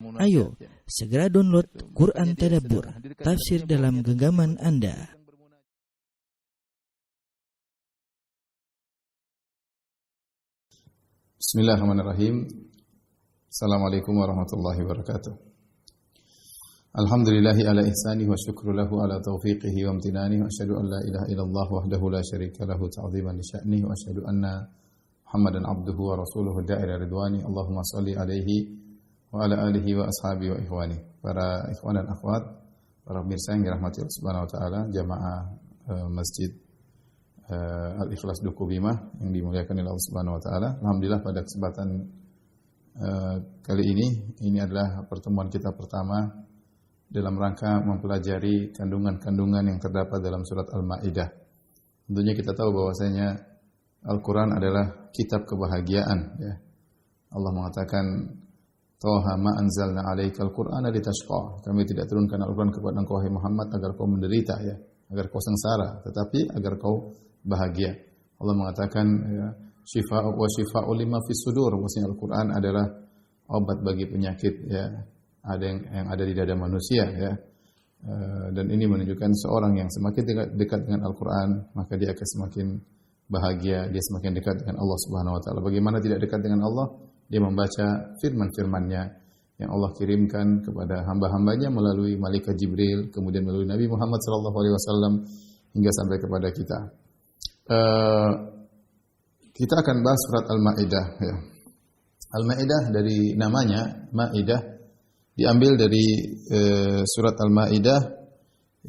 Ayo, segera download Quran Tadabbur, tafsir dalam genggaman Anda. Bismillahirrahmanirrahim. Assalamualaikum warahmatullahi wabarakatuh. Alhamdulillahi ala ihsanihi wa syukru lahu ala taufiqihi wa amtinanihi wa asyhadu an la ilaha illallah wahdahu la syarika lahu ta'ziman li sya'nihi wa asyhadu anna Muhammadan abduhu wa rasuluhu da'ira ridwani. Allahumma shalli alaihi wa ala alihi wa ashabihi wa ikhwani. Para ikhwan dan akhwat, para pemirsa yang dirahmati Allah Subhanahu wa taala, jamaah Masjid Al-Ikhlas Duku Bimah yang dimuliakan oleh Allah Subhanahu wa taala. Alhamdulillah pada kesempatan kali ini adalah pertemuan kita pertama dalam rangka mempelajari kandungan-kandungan yang terdapat dalam surat Al-Maidah. Tentunya kita tahu bahwasanya Al-Qur'an adalah kitab kebahagiaan, ya. Allah mengatakan, Toha ma anzalna 'alaikal Qur'ana litashqa. Kami tidak turunkan Al-Qur'an kepada engkau wahai Muhammad agar kau menderita, ya, agar kau sengsara, tetapi agar kau bahagia. Allah mengatakan, ya, syifa'u wa syifa'u lima fis sudur. Maksudnya Al-Qur'an adalah obat bagi penyakit, ya, ada yang ada di dada manusia, ya. Dan ini menunjukkan seorang yang semakin dekat dengan Al-Qur'an, maka dia akan semakin bahagia, dia semakin dekat dengan Allah Subhanahu wa taala. Bagaimana tidak dekat dengan Allah? Dia membaca firman-firman-Nya yang Allah kirimkan kepada hamba-hambanya melalui malaikat Jibril, kemudian melalui Nabi Muhammad SAW hingga sampai kepada kita. Kita akan bahas surat Al-Maidah, ya. Al-Maidah dari namanya Maidah diambil dari surat Al-Maidah,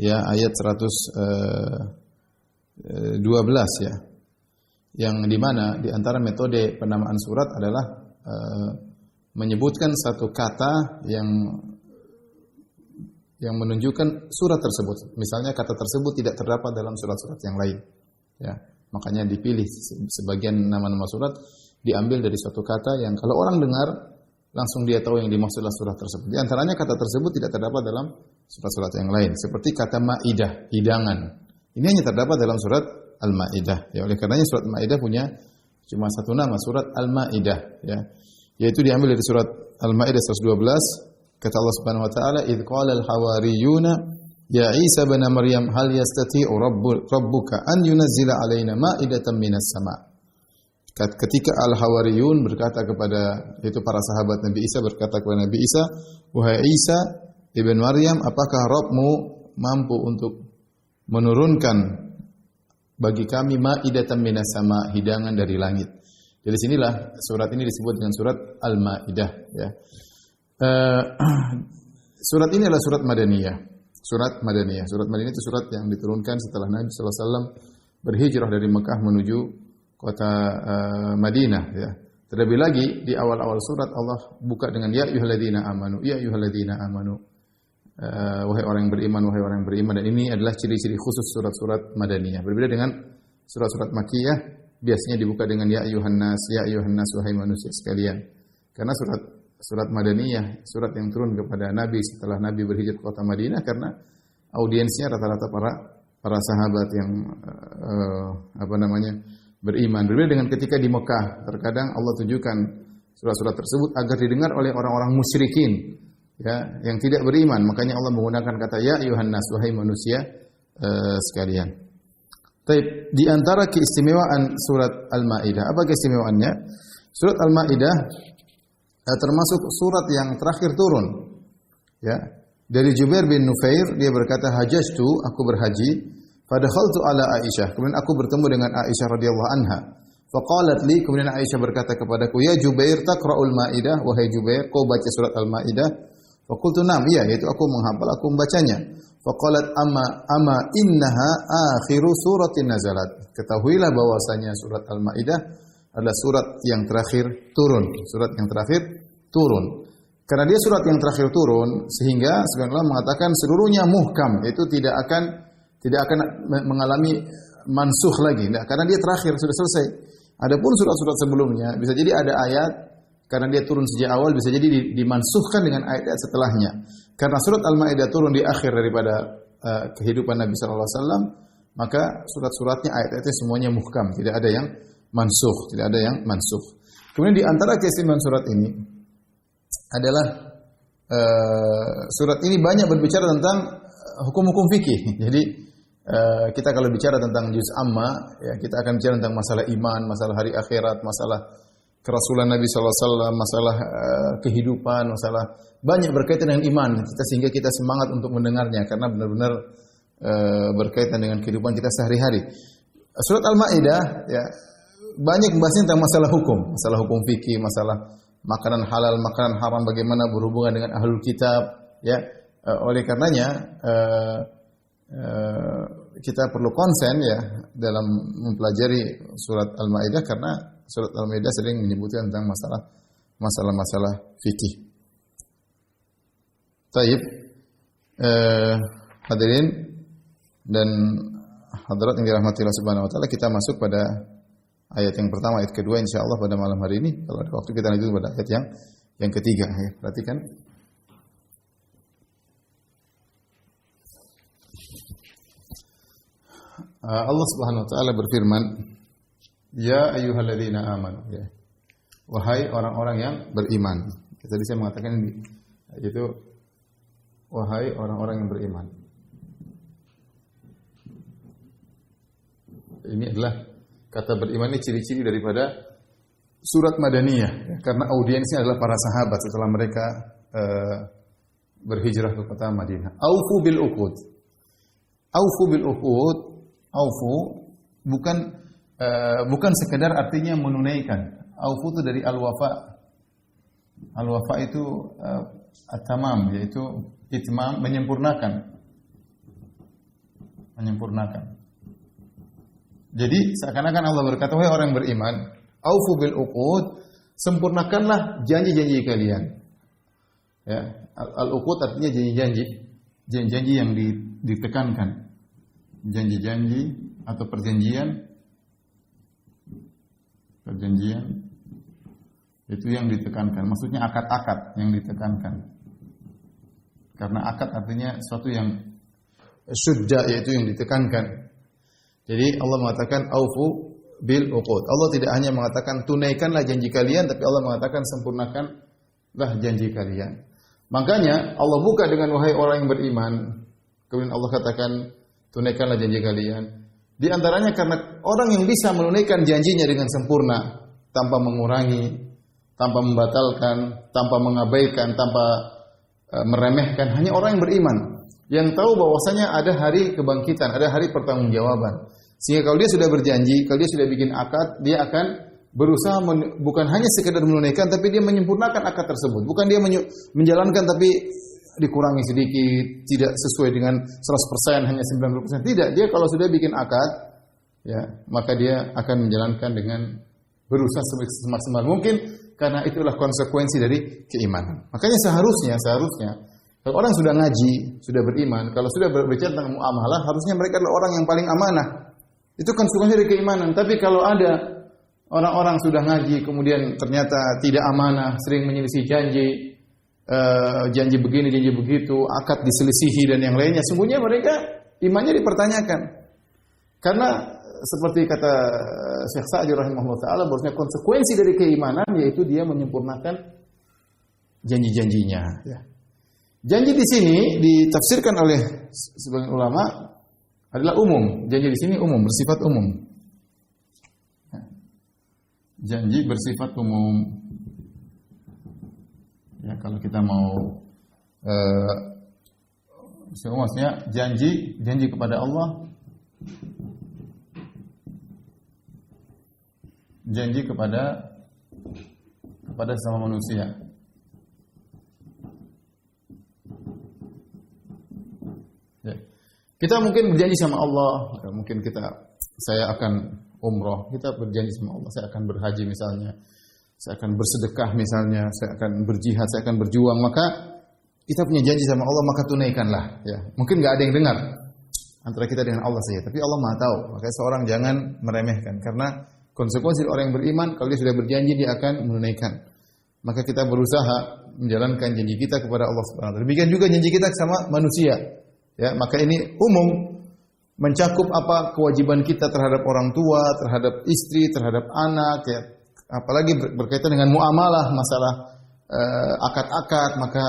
ya, ayat 112, ya. Yang di mana di antara metode penamaan surat adalah menyebutkan satu kata yang menunjukkan surat tersebut. Misalnya kata tersebut tidak terdapat dalam surat-surat yang lain, ya. Makanya dipilih sebagian nama-nama surat diambil dari suatu kata yang kalau orang dengar langsung dia tahu yang dimaksudlah surat tersebut. Di antaranya kata tersebut tidak terdapat dalam surat-surat yang lain. Seperti kata Maidah, hidangan. Ini hanya terdapat dalam surat Al-Maidah. Ya, oleh karenanya surat Maidah punya cuma satu nama, surat Al-Maidah, ya. Yaitu diambil dari surat Al-Maidah 112. Kata Allah Subhanahu wa taala, "Idz qala al-hawariyuna ya Isa ibn Maryam hal yastati'u rabbuka an yunazzila 'alaina ma'idatan minas sama'." Ketika al-hawariyun berkata kepada, itu para sahabat Nabi Isa berkata kepada Nabi Isa, "Wahai Isa ibn Maryam, apakah Rabbmu mampu untuk menurunkan bagi kami ma'idatan minas sama', hidangan dari langit?" Dari sinilah surat ini disebut dengan surat Al-Maidah, ya. Surat ini adalah surat Madaniyah. Surat Madaniyah. Surat Madaniyah itu surat yang diturunkan setelah Nabi sallallahu alaihi wasallam berhijrah dari Mekah menuju kota Madinah, ya. Terlebih lagi di awal-awal surat Allah buka dengan ya ayyuhalladzina amanu, ya ayyuhalladzina amanu. Wahai orang yang beriman, wahai orang yang beriman. Dan ini adalah ciri-ciri khusus surat-surat Madaniyah. Berbeda dengan surat-surat Makkiyah, biasanya dibuka dengan ya ayyuhan nas, wahai manusia sekalian. Karena surat Madaniyah, surat yang turun kepada Nabi setelah Nabi berhijrah ke kota Madinah, karena audiensnya rata-rata para sahabat yang beriman. Berbeda dengan ketika di Mekah, terkadang Allah tunjukkan surat-surat tersebut agar didengar oleh orang-orang musyrikin, ya, yang tidak beriman. Makanya Allah menggunakan kata ya ayyuhan nas, wahai manusia sekalian. Baik, di antara keistimewaan surat Al-Maidah, apa keistimewaannya? Surat Al-Maidah termasuk surat yang terakhir turun, ya. Dari Jubair bin Nufair, dia berkata, "Hajjtu, aku berhaji, fadakhaltu ala Aisyah." Kemudian aku bertemu dengan Aisyah radhiyallahu anha. Faqalat li, kemudian Aisyah berkata kepadaku, "Ya Jubair, taqra'ul Maidah, wahai Jubair, kau baca surat Al-Maidah?" Faqultu na'am, iya, yaitu aku menghafal, aku membacanya. Faqalat amma innaha akhiru suratin nazalat. Ketahuilah bahwasanya surat Al-Maidah adalah surat yang terakhir turun, surat yang terakhir turun. Karena dia surat yang terakhir turun, sehingga sebagian ulama mengatakan seluruhnya muhkam, yaitu tidak akan mengalami mansukh lagi, nah, karena dia terakhir, sudah selesai. Adapun surat-surat sebelumnya bisa jadi ada ayat karena dia turun sejak awal, bisa jadi dimansukhkan dengan ayat-ayat setelahnya. Karena surat Al-Maidah turun di akhir daripada kehidupan Nabi sallallahu alaihi wasallam, maka surat-suratnya, ayat-ayatnya semuanya muhkam, tidak ada yang mansukh, Kemudian di antara keistimewaan surat ini adalah surat ini banyak berbicara tentang hukum-hukum fikih. Jadi kita kalau bicara tentang juz amma, ya kita akan bicara tentang masalah iman, masalah hari akhirat, masalah kerasulan Nabi sallallahu alaihi wasallam, masalah kehidupan, masalah banyak berkaitan dengan iman. Sehingga kita semangat untuk mendengarnya karena benar-benar berkaitan dengan kehidupan kita sehari-hari. Surat Al-Maidah ya banyak membahas tentang masalah hukum fikih, masalah makanan halal, makanan haram, bagaimana berhubungan dengan ahlul kitab, ya. Oleh karenanya kita perlu konsen ya dalam mempelajari surat Al-Maidah karena surat Al-Maidah sering menyebutkan tentang masalah fikih. Taib, hadirin dan hadirat yang dirahmati Allah Subhanahu wa taala, kita masuk pada ayat yang pertama, ayat kedua insyaallah pada malam hari ini. Kalau ada waktu kita lanjut pada ayat yang ketiga ya. Perhatikan. Allah Subhanahu wa taala berfirman, "Ya ayyuhalladzina amanu." Ya. Wahai orang-orang yang beriman. Tadi saya mengatakan ini yaitu wahai orang-orang yang beriman. Ini adalah kata beriman ini ciri-ciri daripada surat Madaniyah ya, karena audiensnya adalah para sahabat setelah mereka berhijrah ke kota Madinah. Aufu bil uqud. Aufu bil uqud, aufu bukan sekedar artinya menunaikan. Aufu itu dari al-wafa. Al-wafa itu at-tamam, yaitu itmam, menyempurnakan. Jadi seakan-akan Allah berkata, wahai orang yang beriman, aufu bil uqud, sempurnakanlah janji-janji kalian. Ya, al-uqud artinya janji-janji yang ditekankan. Janji-janji atau perjanjian itu yang ditekankan. Maksudnya akad-akad yang ditekankan. Karena akad artinya sesuatu yang syudda, yaitu yang ditekankan. Jadi Allah mengatakan aufu bil uqud. Allah tidak hanya mengatakan tunaikanlah janji kalian, tapi Allah mengatakan sempurnakanlah janji kalian. Makanya Allah buka dengan wahai orang yang beriman. Kemudian Allah katakan tunaikanlah janji kalian. Di antaranya karena orang yang bisa menunaikan janjinya dengan sempurna, tanpa mengurangi, tanpa membatalkan, tanpa mengabaikan, tanpa meremehkan, hanya orang yang beriman. Yang tahu bahwasanya ada hari kebangkitan, ada hari pertanggungjawaban. Sehingga kalau dia sudah berjanji, kalau dia sudah bikin akad, dia akan berusaha bukan hanya sekedar menunaikan, tapi dia menyempurnakan akad tersebut. Bukan dia menjalankan tapi dikurangi sedikit, tidak sesuai dengan 100%, hanya 90%. Tidak, dia kalau sudah bikin akad, ya, maka dia akan menjalankan dengan berusaha semaksimal mungkin, karena itulah konsekuensi dari keimanan. Makanya seharusnya kalau orang sudah ngaji, sudah beriman, kalau sudah berbicara tentang muamalah, harusnya mereka adalah orang yang paling amanah. Itu konsekuensi dari keimanan. Tapi kalau ada orang-orang sudah ngaji, kemudian ternyata tidak amanah, sering menyelisih janji, janji begini, janji begitu, akad diselisihi dan yang lainnya, sungguhnya mereka imannya dipertanyakan. Karena seperti kata Syekh Sa'di rahimahullah ta'ala, bahwasanya konsekuensi dari keimanan yaitu dia menyempurnakan janji-janjinya. Ya. Janji di sini ditafsirkan oleh sebagian ulama adalah umum. Janji di sini umum, bersifat umum. Janji bersifat umum. Ya, kalau kita mau maksudnya janji kepada Allah, janji kepada sesama manusia. Ya. Kita mungkin berjanji sama Allah, mungkin saya akan umroh, kita berjanji sama Allah, saya akan berhaji misalnya, saya akan bersedekah misalnya, saya akan berjihad, saya akan berjuang, maka kita punya janji sama Allah, maka tunaikanlah. Ya. Mungkin nggak ada yang dengar antara kita dengan Allah saja, tapi Allah Maha tahu. Makanya seorang jangan meremehkan, karena konsekuensi orang yang beriman, kalau dia sudah berjanji dia akan menunaikan. Maka kita berusaha menjalankan janji kita kepada Allah Subhanahu wa taala. Demikian juga janji kita sama manusia. Ya, maka ini umum, mencakup apa kewajiban kita terhadap orang tua, terhadap istri, terhadap anak, ya. Apalagi berkaitan dengan muamalah, masalah akad-akad, maka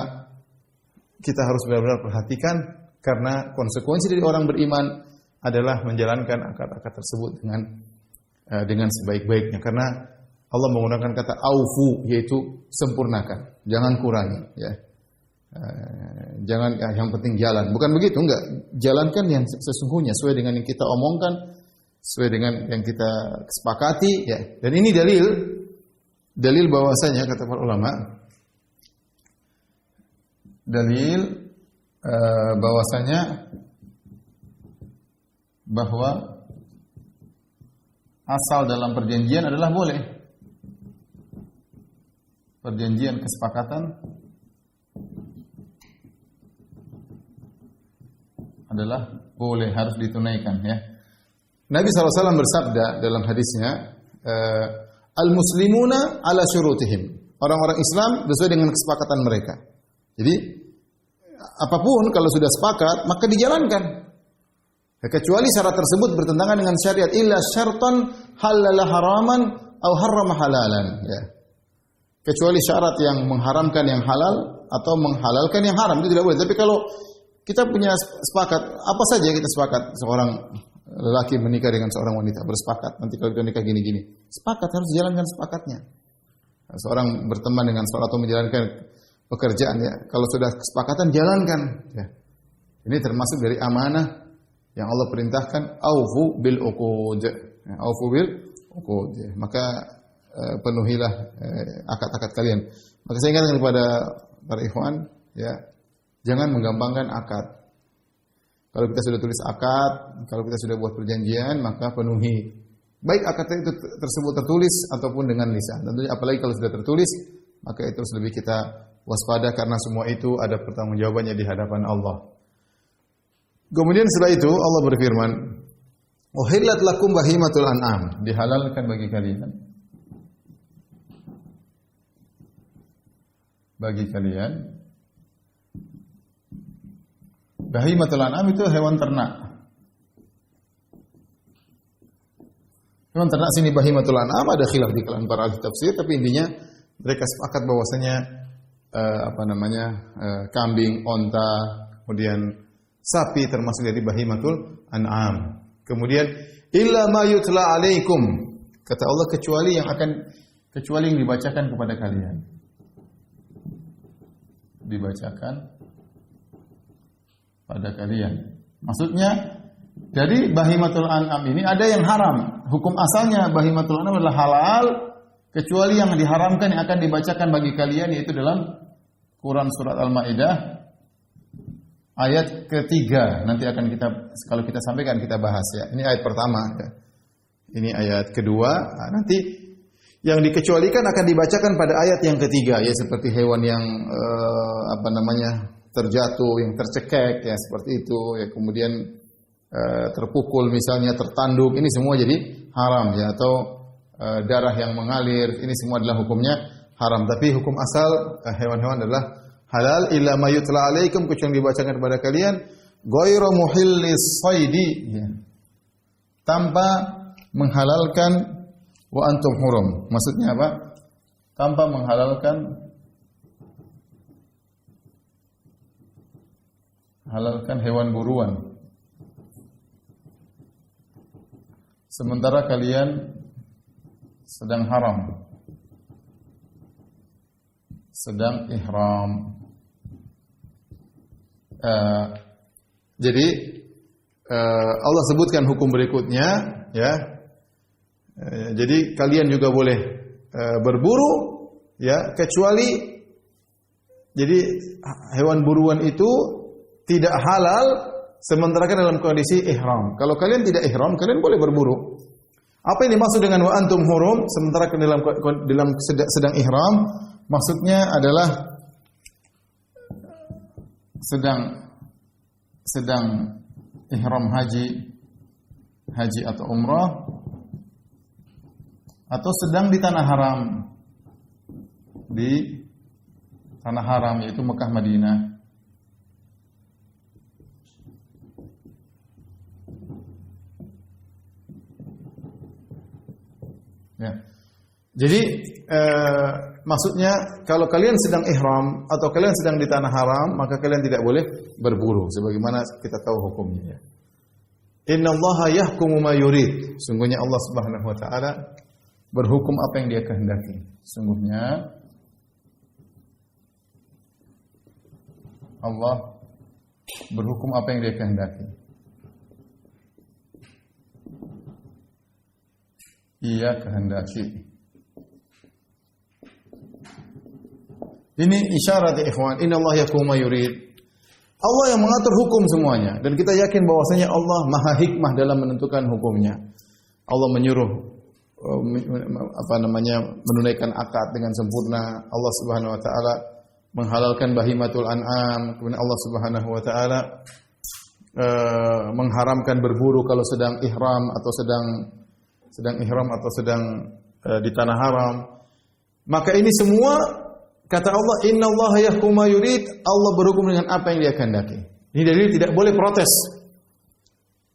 kita harus benar-benar perhatikan, karena konsekuensi dari orang beriman adalah menjalankan akad-akad tersebut dengan sebaik-baiknya. Karena Allah menggunakan kata aufu, yaitu sempurnakan, jangan kurangi, ya. Jangan yang penting jalan. Bukan begitu, enggak. Jalankan yang sesungguhnya sesuai dengan yang kita omongkan, sesuai dengan yang kita sepakati, ya. Dan ini dalil bahwasanya kata para ulama, dalil bahwasanya bahwa asal dalam perjanjian adalah boleh. Perjanjian kesepakatan adalah boleh, harus ditunaikan, ya. Nabi SAW bersabda dalam hadisnya, al-muslimuna ala syurutihim. Orang-orang Islam sesuai dengan kesepakatan mereka. Jadi apapun kalau sudah sepakat maka dijalankan. Ya, kecuali syarat tersebut bertentangan dengan syariat, illa syartan halala haraman atau harrama halalan, ya. Kecuali syarat yang mengharamkan yang halal atau menghalalkan yang haram, itu tidak boleh. Tapi kalau kita punya sepakat, apa saja kita sepakat, seorang lelaki menikah dengan seorang wanita, bersepakat nanti kalau kita nikah gini-gini, sepakat, harus dijalankan sepakatnya. Seorang berteman dengan seorang atau menjalankan pekerjaan, ya, kalau sudah kesepakatan jalankan, ya. Ini termasuk dari amanah yang Allah perintahkan, aufu bil uqud, ya, aufu bil uqud, ya. Maka penuhilah akad-akad kalian. Maka saya ingatkan kepada para ikhwan, ya, jangan menggampangkan akad. Kalau kita sudah tulis akad, kalau kita sudah buat perjanjian, maka penuhi. Baik akad itu tersebut tertulis ataupun dengan lisan. Tentunya apalagi kalau sudah tertulis, maka itu harus lebih kita waspada, karena semua itu ada pertanggungjawabannya di hadapan Allah. Kemudian setelah itu Allah berfirman, "Uhillat lakum bahimatul an'am." Dihalalkan bagi kalian. Bagi kalian. Bahimatul an'am itu hewan ternak. Hewan ternak sini bahimatul an'am, ada khilaf di kalangan para ahli tafsir, tapi intinya mereka sepakat bahwasanya kambing, onta, kemudian sapi termasuk dari bahimatul an'am. Kemudian illa ma yutla alaikum, kata Allah, kecuali yang dibacakan kepada kalian. Dibacakan pada kalian. Maksudnya dari bahimatul an'am ini ada yang haram. Hukum asalnya bahimatul an'am adalah halal, kecuali yang diharamkan yang akan dibacakan bagi kalian, yaitu dalam Quran surat Al-Maidah ayat ketiga. Nanti akan kalau kita sampaikan kita bahas, ya. Ini ayat pertama, ya. Ini ayat kedua. Nah, nanti yang dikecualikan akan dibacakan pada ayat yang ketiga, ya, seperti hewan yang terjatuh, yang tercekek, ya, seperti itu, ya. Kemudian terpukul misalnya, tertanduk, ini semua jadi haram, ya. Atau darah yang mengalir, ini semua adalah hukumnya haram. Tapi hukum asal hewan-hewan adalah halal, illa ma yutla alaikum, kecuali dibacakan kepada kalian, ghairu muhillis saidi, ya, tanpa menghalalkan wa antum hurum. Maksudnya apa? Tanpa menghalalkan hewan buruan, sementara kalian sedang haram, sedang ihram. Jadi Allah sebutkan hukum berikutnya, ya. Jadi kalian juga boleh berburu, ya, kecuali jadi hewan buruan itu tidak halal sementara kan dalam kondisi ihram. Kalau kalian tidak ihram, kalian boleh berburu. Apa yang dimaksud dengan wa antum hurum, sementara dalam sedang ihram? Maksudnya adalah sedang ihram haji atau umrah, atau sedang di tanah haram, yaitu Mekah, Madinah. Ya. Jadi maksudnya kalau kalian sedang ihram atau kalian sedang di tanah haram, maka kalian tidak boleh berburu sebagaimana kita tahu hukumnya. Innallaha yahkumu ma yurid. Sungguhnya Allah Subhanahu wa taala berhukum apa yang Dia kehendaki. Sungguhnya Allah berhukum apa yang Dia kehendaki. Ia kehendaki. Ini isyarat ya ikhwan, innallaha yahkumu ma yurid. Allah yang mengatur hukum semuanya dan kita yakin bahwasanya Allah Maha hikmah dalam menentukan hukumnya. Allah menyuruh menunaikan akad dengan sempurna. Allah Subhanahu wa taala menghalalkan bahimatul an'am, kemudian Allah Subhanahu wa taala mengharamkan berburu kalau sedang ihram atau sedang ihram atau sedang di tanah haram. Maka ini semua kata Allah, innallaha yahkumu ma yurid, Allah berhukum dengan apa yang Dia kehendaki. Ini dalil tidak boleh protes.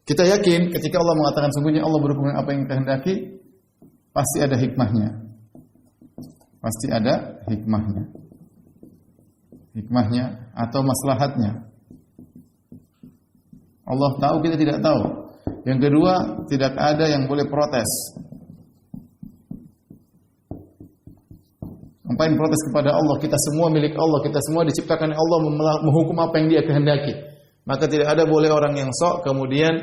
Kita yakin ketika Allah mengatakan sungguhnya Allah berhukum dengan apa yang kehendaki, pasti ada hikmahnya. Pasti ada hikmahnya. Hikmahnya atau maslahatnya. Allah tahu, kita tidak tahu. Yang kedua, tidak ada yang boleh protes. Ngapain protes kepada Allah? Kita semua milik Allah, kita semua diciptakan oleh Allah menghukum apa yang Dia kehendaki. Maka tidak ada boleh orang yang sok kemudian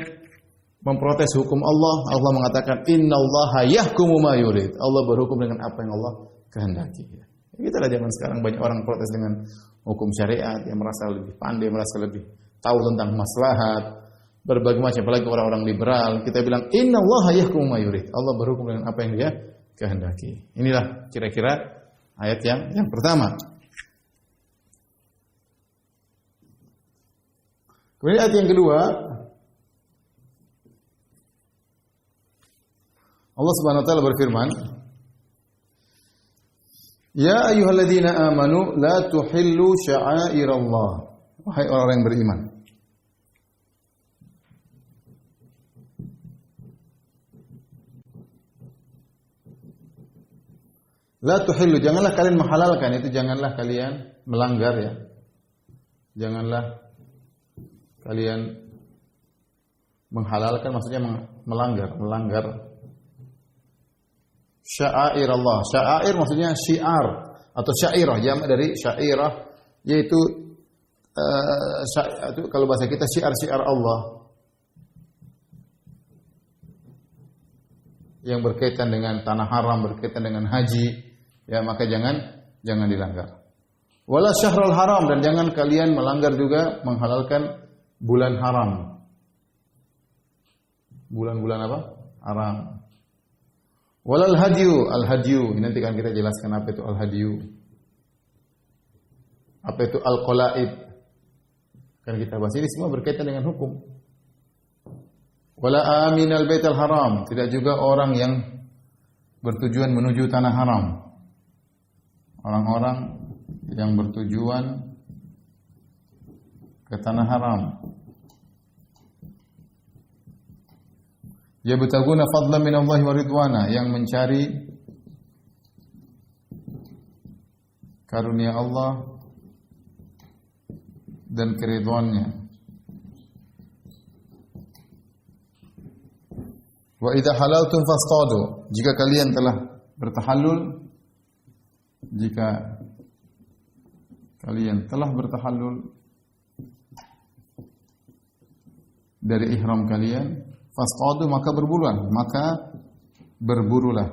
memprotes hukum Allah. Allah mengatakan innallaha yahkumu ma yurid. Allah berhukum dengan apa yang Allah kehendaki. Kita lihat zaman sekarang banyak orang protes dengan hukum syariat yang merasa lebih pandai, merasa lebih tahu tentang maslahat, berbagai macam, apalagi orang-orang liberal. Kita bilang innallaha yahkumu ma yurid. Allah berhukum dengan apa yang Dia kehendaki. Inilah kira-kira ayat yang pertama. Kemudian ayat yang kedua, Allah Subhanahu wa taala berfirman, "Ya ayyuhalladzina amanu la tuhillu sya'airallah." Wahai orang yang beriman, la tuhillu, janganlah kalian menghalalkan, itu janganlah kalian melanggar ya. Janganlah kalian menghalalkan, maksudnya melanggar sya'air Allah. Sya'air maksudnya syiar atau syairah, jamak dari syairah, yaitu kalau bahasa kita syiar-syiar Allah yang berkaitan dengan tanah haram, berkaitan dengan haji. Ya, maka jangan dilanggar. Wala syahrul haram, dan jangan kalian melanggar juga menghalalkan bulan haram. Bulan-bulan apa? Haram. Walal hadyu, al-hadyu. Ini nanti kan kita jelaskan apa itu al-hadyu. Apa itu al-qalaid. Kan kita bahas ini semua berkaitan dengan hukum. Wala aminal baitul haram, tidak juga orang yang bertujuan menuju tanah haram. Orang-orang yang bertujuan ke tanah haram. Yabtaguna fadlan min Allah wa ridwana, yang mencari karunia Allah dan keridhaannya. Wa idza halaltum fastadu, jika kalian telah bertahallul, jika kalian telah bertahallul dari ihram kalian, fastadu, maka berburulah.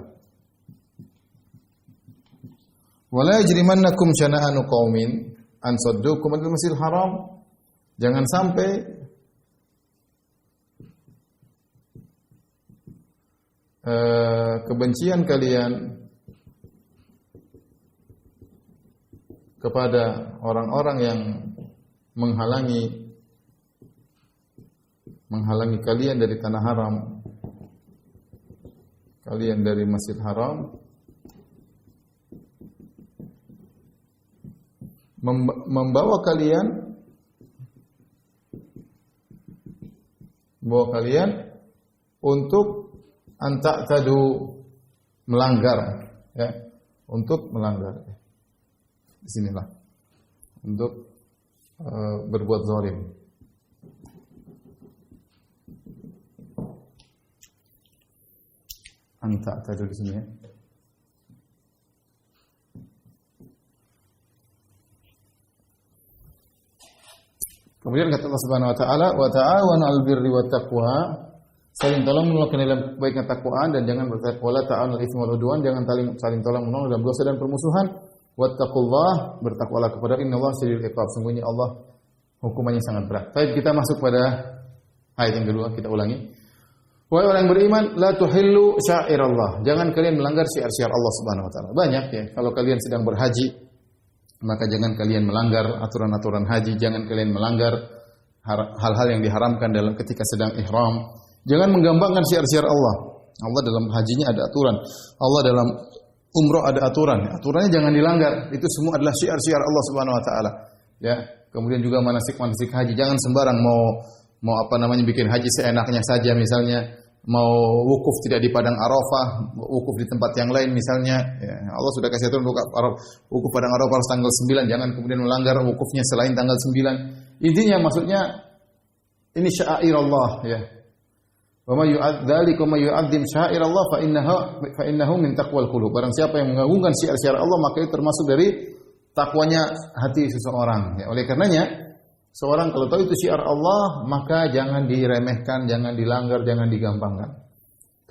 Wala yajrimannakum syana'anu qaumin an saddukum anil masjidil haram, jangan sampai kebencian kalian kepada orang-orang yang menghalangi kalian dari tanah haram, kalian dari Masjid Haram, membawa kalian untuk anta'tadu, melanggar ya, untuk melanggar. Di sinilah untuk berbuat zalim. Anta tadi di sini ya. Kemudian kata Allah Subhanahu wa taala, "Wa ta'awanu 'alal birri wat taqwa." Saling tolong menolong dalam kebaikan takwaan dan jangan wala ta'awanu 'alal itsmi wal 'udwan, jangan saling tolong menolong dalam dosa dan permusuhan. Wattaqullah, bertakwalah kepada Innallaha syadidul iqab. Sungguhnya Allah hukumannya sangat berat. Baik, kita masuk pada ayat yang kedua, kita ulangi. Wahai orang beriman, la tuhillu sya'irallah. Jangan kalian melanggar syiar-syiar Allah Subhanahu wa taala. Banyak ya, kalau kalian sedang berhaji, maka jangan kalian melanggar aturan-aturan haji, jangan kalian melanggar hal-hal yang diharamkan dalam ketika sedang ihram. Jangan menggampangkan syiar-syiar Allah. Allah dalam hajinya ada aturan. Allah dalam umrah ada aturan. Aturannya jangan dilanggar. Itu semua adalah syiar-syiar Allah Subhanahu wa taala. Ya, kemudian juga manasik-manasik haji, jangan sembarang mau bikin haji seenaknya saja, misalnya mau wukuf tidak di padang Arafah, wukuf di tempat yang lain misalnya. Ya, Allah sudah kasih aturan wukuf padang Arafah harus tanggal 9, jangan kemudian melanggar wukufnya selain tanggal 9. Intinya maksudnya ini syair Allah ya. Wa may yu'adzim syair Allah fa innahu min taqwal qulub. Barang siapa yang mengagungkan syiar-syiar Allah, maka itu termasuk dari takwanya hati seseorang. Ya, oleh karenanya seorang kalau tahu itu syiar Allah, maka jangan diremehkan, jangan dilanggar, jangan digampangkan.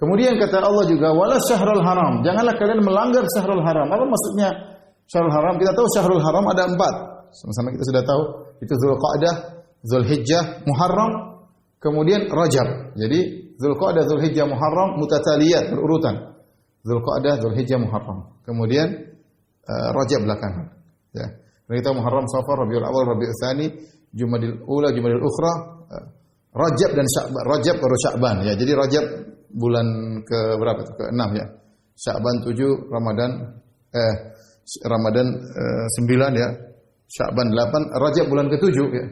Kemudian kata Allah juga, wala syahrul haram. Janganlah kalian melanggar syahrul haram. Apa maksudnya syahrul haram? Kita tahu syahrul haram ada 4. Sama-sama kita sudah tahu. Itu Dzulqa'dah, Dzulhijjah, Muharram, kemudian Rajab. Jadi Dzulqa'dah, Dzulhijjah, Muharram mutataliyat, berurutan. Dzulqa'dah, Dzulhijjah, Muharram. Kemudian Rajab belakangan. Ya. Kita Muharram, Safar, Rabiul Awal, Rabiul Tsani, Jumadil Ula, Jumadil Ukhra, Rajab dan Sya'ban. Rajab baru Sya'ban ya. Jadi Rajab bulan ke berapa itu? Ke-6 ya. Sya'ban 7, Ramadan 9 ya. Sya'ban 8, Rajab bulan ke-7 ya.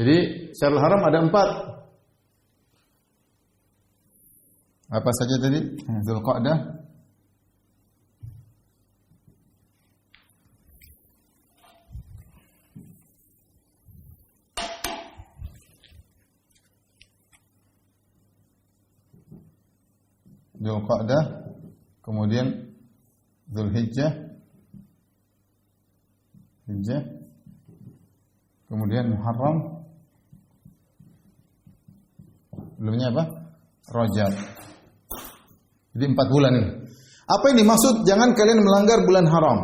Jadi Syahrul Haram ada 4. Apa saja tadi? Dzulqa'dah, Dzulqa'dah, kemudian Dzulhijjah, kemudian Muharram, belumnya apa? Rajab. Jadi 4 bulan ini. Apa ini maksud jangan kalian melanggar bulan haram?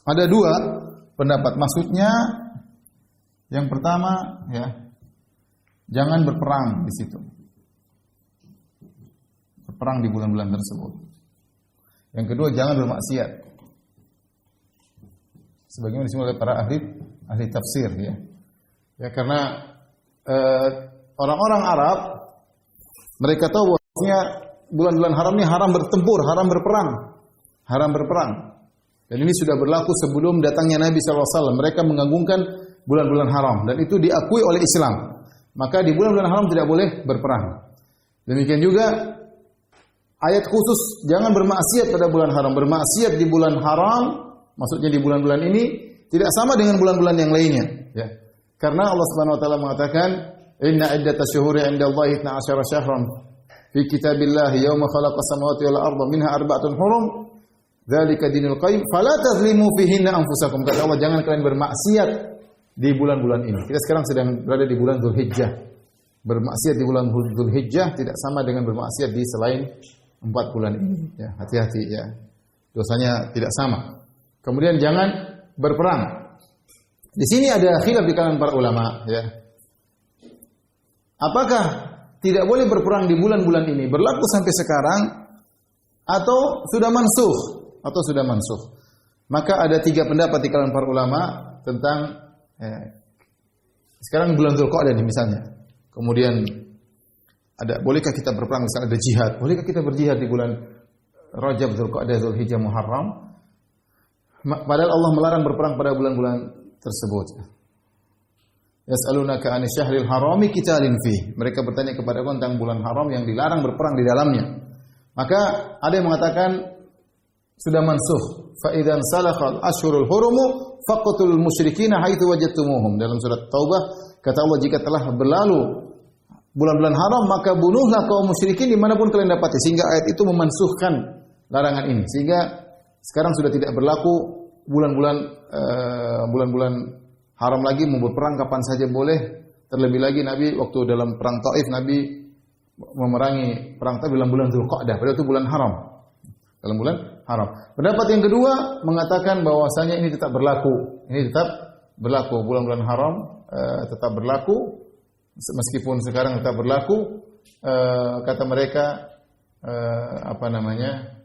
Ada 2 pendapat. Maksudnya yang pertama ya, jangan berperang di situ. Perang di bulan-bulan tersebut. Yang kedua, jangan bermaksiat. Sebagaimana disebut oleh para ahli tafsir ya. Ya karena orang-orang Arab mereka tahu bahwasanya bulan-bulan haram ini haram bertempur, haram berperang. Dan ini sudah berlaku sebelum datangnya Nabi SAW. Mereka mengagungkan bulan-bulan haram dan itu diakui oleh Islam. Maka di bulan-bulan haram tidak boleh berperang. Demikian juga ayat khusus jangan bermaksiat pada bulan haram. Bermaksiat di bulan haram, maksudnya di bulan-bulan ini tidak sama dengan bulan-bulan yang lainnya. Ya. Karena Allah Subhanahu Wa Taala mengatakan, Inna iddatash syuhuri 'indallahi 12 syahran fi kitabillahi yauma khalaqas samawati wal arda minha arba'atun hurum dzalika dinul qayyim fala tazlimu fihinna anfusakum. Kata Allah, jangan kalian bermaksiat di bulan-bulan ini. Kita sekarang sedang berada di bulan Dzulhijjah. Bermaksiat di bulan Dzulhijjah tidak sama dengan bermaksiat di selain 4 bulan ini. Ya, hati-hati ya. Dosanya tidak sama. Kemudian jangan berperang. Di sini ada khilaf di kalangan para ulama ya. Apakah tidak boleh berperang di bulan-bulan ini berlaku sampai sekarang atau sudah mansuh? Maka ada 3 pendapat di kalangan para ulama tentang sekarang bulan Dzulqa'dah ini misalnya. Kemudian bolehkah kita berperang misalnya ada jihad? Bolehkah kita berjihad di bulan Rajab, Dzulqa'dah, Dzulhijjah, Muharram? Padahal Allah melarang berperang pada bulan-bulan tersebut. Yas'alunaka 'anil syahril harami qitalin fi. Mereka bertanya kepada aku tentang bulan haram yang dilarang berperang di dalamnya. Maka ada yang mengatakan sudah mansuh. Fa idzan salakhal ashhurul hurumu faqtul musyrikina haitsu wajadtumuhum. Dalam surat Taubah kata Allah, jika telah berlalu bulan-bulan haram maka bunuhlah kaum musyrikin dimanapun kalian dapati. Sehingga ayat itu memansuhkan larangan ini. Sehingga sekarang sudah tidak berlaku bulan-bulan haram lagi, mau berperang kapan saja boleh. Terlebih lagi Nabi waktu dalam perang Taif, Nabi memerangi perang Taif dalam bulan Dzulqa'dah, padahal itu bulan haram. Dalam bulan haram. Pendapat yang kedua mengatakan bahwasanya ini tetap berlaku. Ini tetap berlaku, bulan-bulan haram tetap berlaku meskipun sekarang tetap berlaku. Kata mereka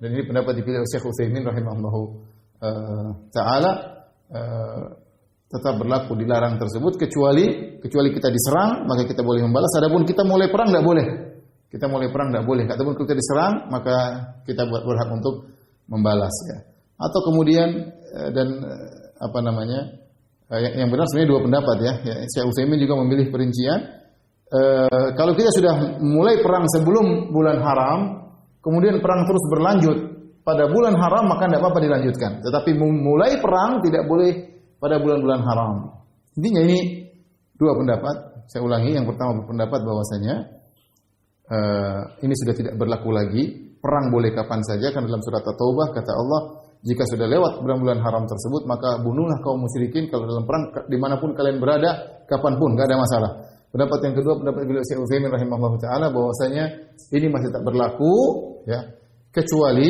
dan ini pendapat dipilih oleh Syekh Utsaimin rahimahullahu taala, tetap berlaku dilarang tersebut kecuali kita diserang maka kita boleh membalas. Adapun kita mulai perang tidak boleh. Kita mulai perang tidak boleh. Adapun kita diserang maka kita berhak untuk membalas ya. Atau kemudian yang benar sebenarnya dua pendapat ya. Syekh Utsaimin juga memilih perincian. Kalau kita sudah mulai perang sebelum bulan haram, kemudian perang terus berlanjut pada bulan haram, maka tidak apa-apa dilanjutkan. Tetapi memulai perang tidak boleh pada bulan-bulan haram. Intinya ini dua pendapat. Saya ulangi, yang pertama berpendapat bahwasanya ini sudah tidak berlaku lagi. Perang boleh kapan saja, karena dalam surat At-Taubah kata Allah, jika sudah lewat bulan-bulan haram tersebut, maka bunuhlah kaum musyrikin kalau dalam perang dimanapun kalian berada, kapanpun, tidak ada masalah. Pendapat yang kedua, pendapat beliau Syekh Utsaimin rahimahullah taala, bahwasanya ini masih tak berlaku ya, kecuali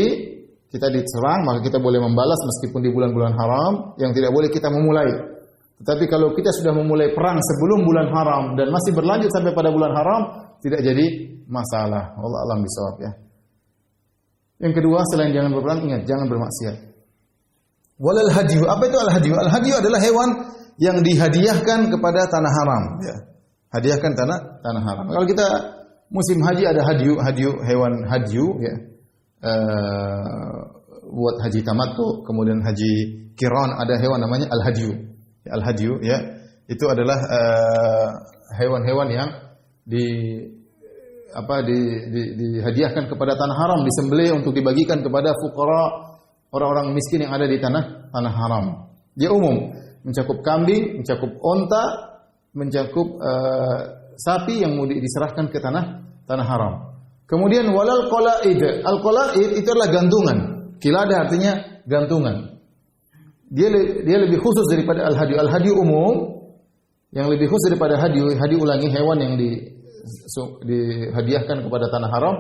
kita diserang maka kita boleh membalas meskipun di bulan-bulan haram, yang tidak boleh kita memulai. Tetapi kalau kita sudah memulai perang sebelum bulan haram dan masih berlanjut sampai pada bulan haram, tidak jadi masalah. Allah alam bisawab ya. Yang kedua, selain jangan berperang, ingat jangan bermaksiat. Walal hadyu. Apa itu al hadyu? Al hadyu adalah hewan yang dihadiahkan kepada tanah haram ya. Hadiahkan tanah haram. Kalau kita musim haji ada hadyu hewan hadyu ya. Buat haji tamattu, kemudian haji qiran ada hewan namanya al-hadyu. Ya, al-hadyu ya, itu adalah hewan-hewan yang dihadiahkan kepada tanah haram, disembelih untuk dibagikan kepada fuqara, orang-orang miskin yang ada di tanah haram. Dia umum, mencakup kambing, mencakup onta, mencakup sapi yang mau diserahkan ke tanah haram. Kemudian walal qalaid. Al-qalaid itu adalah gantungan. Kilada artinya gantungan. Dia lebih khusus daripada al-hadyu. Al-hadyu umum, yang lebih khusus daripada hadyu. Hadyu ulangi hewan yang dihadiahkan kepada tanah haram.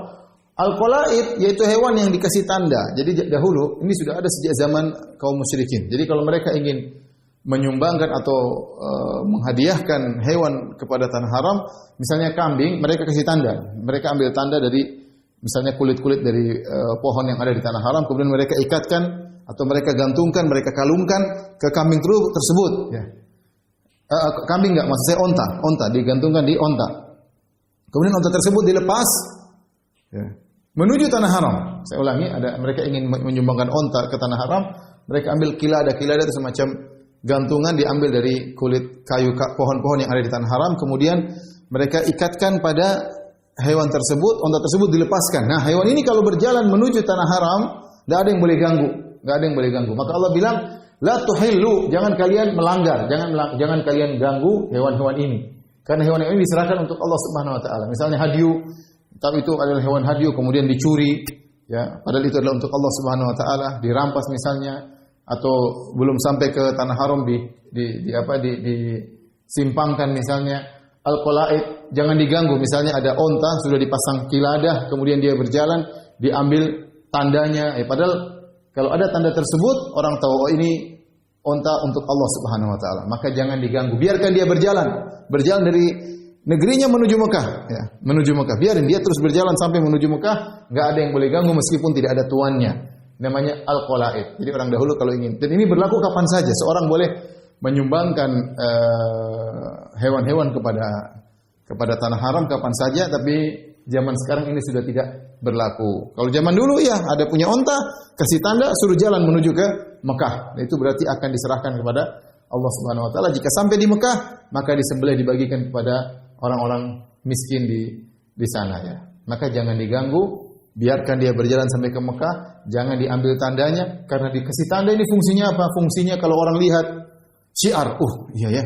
Al-qalaid yaitu hewan yang dikasih tanda. Jadi dahulu ini sudah ada sejak zaman kaum musyrikin. Jadi kalau mereka ingin menyumbangkan atau menghadiahkan hewan kepada tanah haram, misalnya kambing, mereka kasih tanda. Mereka ambil tanda dari misalnya kulit-kulit dari pohon yang ada di tanah haram, kemudian mereka ikatkan atau mereka gantungkan, mereka kalungkan ke kambing tersebut. Ya. Kambing enggak, maksud saya onta digantungkan di onta. Kemudian onta tersebut dilepas ya, menuju tanah haram. Saya ulangi, mereka ingin menyumbangkan onta ke tanah haram, mereka ambil kilada itu semacam gantungan diambil dari kulit kayu pohon-pohon yang ada di tanah haram, kemudian mereka ikatkan pada hewan tersebut, onta tersebut dilepaskan. Nah, hewan ini kalau berjalan menuju tanah haram, tidak ada yang boleh ganggu, Maka Allah bilang, la tuhillu, jangan kalian melanggar, jangan kalian ganggu hewan-hewan ini. Karena hewan ini diserahkan untuk Allah Subhanahu wa taala. Misalnya hadyu, tapi itu adalah hewan hadyu kemudian dicuri, ya, padahal itu adalah untuk Allah Subhanahu wa taala, dirampas misalnya, atau belum sampai ke tanah haram disimpangkan misalnya. Al-qalaid jangan diganggu, misalnya ada onta sudah dipasang kiladah, kemudian dia berjalan, diambil tandanya, padahal kalau ada tanda tersebut orang tahu oh ini onta untuk Allah Subhanahu wa taala, maka jangan diganggu, biarkan dia berjalan dari negerinya menuju Mekah ya, biarin dia terus berjalan sampai menuju Mekah, enggak ada yang boleh ganggu meskipun tidak ada tuannya. Namanya al-qalaid. Jadi orang dahulu kalau ingin, dan ini berlaku kapan saja, seorang boleh menyumbangkan hewan-hewan kepada tanah haram kapan saja, tapi zaman sekarang ini sudah tidak berlaku. Kalau zaman dulu ya, ada punya onta, kasih tanda, suruh jalan menuju ke Mekah. Itu berarti akan diserahkan kepada Allah Subhanahu wa taala. Jika sampai di Mekah, maka disembelih dibagikan kepada orang-orang miskin di sana ya. Maka jangan diganggu Biarkan dia berjalan sampai ke Mekah, jangan diambil tandanya, karena dikasih tanda ini fungsinya apa? Fungsinya kalau orang lihat syiar, iya ya,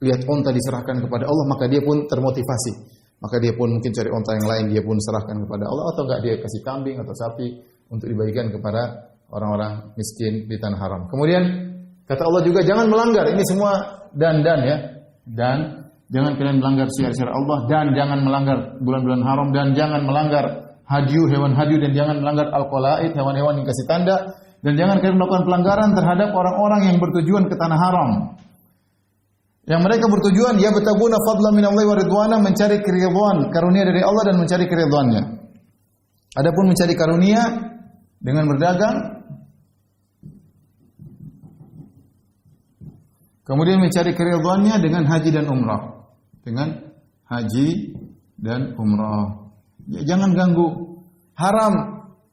lihat onta diserahkan kepada Allah, maka dia pun termotivasi. Maka dia pun mungkin cari onta yang lain, dia pun serahkan kepada Allah, atau enggak dia kasih kambing atau sapi untuk dibagikan kepada orang-orang miskin di tanah haram. Kemudian kata Allah juga jangan melanggar, ini semua dan ya. Dan jangan kalian melanggar syiar-syiar Allah, dan jangan melanggar bulan-bulan haram, dan jangan melanggar hadyu, hewan hadyu, dan jangan melanggar al-qalaid, hewan-hewan yang kasih tanda, dan jangan kalian melakukan pelanggaran terhadap orang-orang yang bertujuan ke tanah haram. Yang mereka bertujuan ya betaguna fadlan minallahi wa ridwana, mencari keridhaan, karunia dari Allah dan mencari keridhaannya. Adapun mencari karunia dengan berdagang, kemudian mencari keridhaannya dengan haji dan umrah. Dengan haji dan umrah. Ya, jangan ganggu. Haram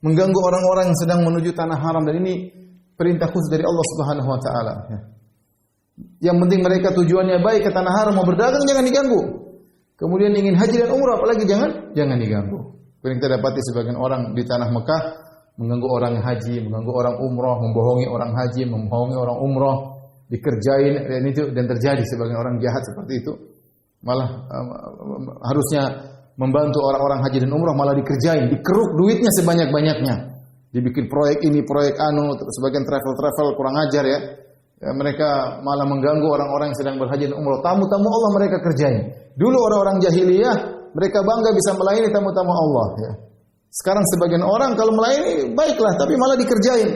mengganggu orang-orang yang sedang menuju tanah haram, dan ini perintah khusus dari Allah Subhanahu wa taala. Ya. Yang penting mereka tujuannya baik ke tanah haram, mau berdagang jangan diganggu. Kemudian ingin haji dan umrah apalagi jangan diganggu. Yang kita dapati sebagian orang di tanah Mekah mengganggu orang haji, mengganggu orang umrah, membohongi orang haji, membohongi orang umrah, dikerjain, dan terjadi sebagian orang jahat seperti itu. Malah harusnya membantu orang-orang haji dan umrah, malah dikerjain, dikeruk duitnya sebanyak-banyaknya. Dibikin proyek ini, proyek anu, sebagian travel kurang ajar ya. Mereka malah mengganggu orang-orang yang sedang berhaji dan umrah. Tamu-tamu Allah mereka kerjain. Dulu orang-orang jahiliyah mereka bangga bisa melayani tamu-tamu Allah ya. Sekarang sebagian orang kalau melayani baiklah, tapi malah dikerjain.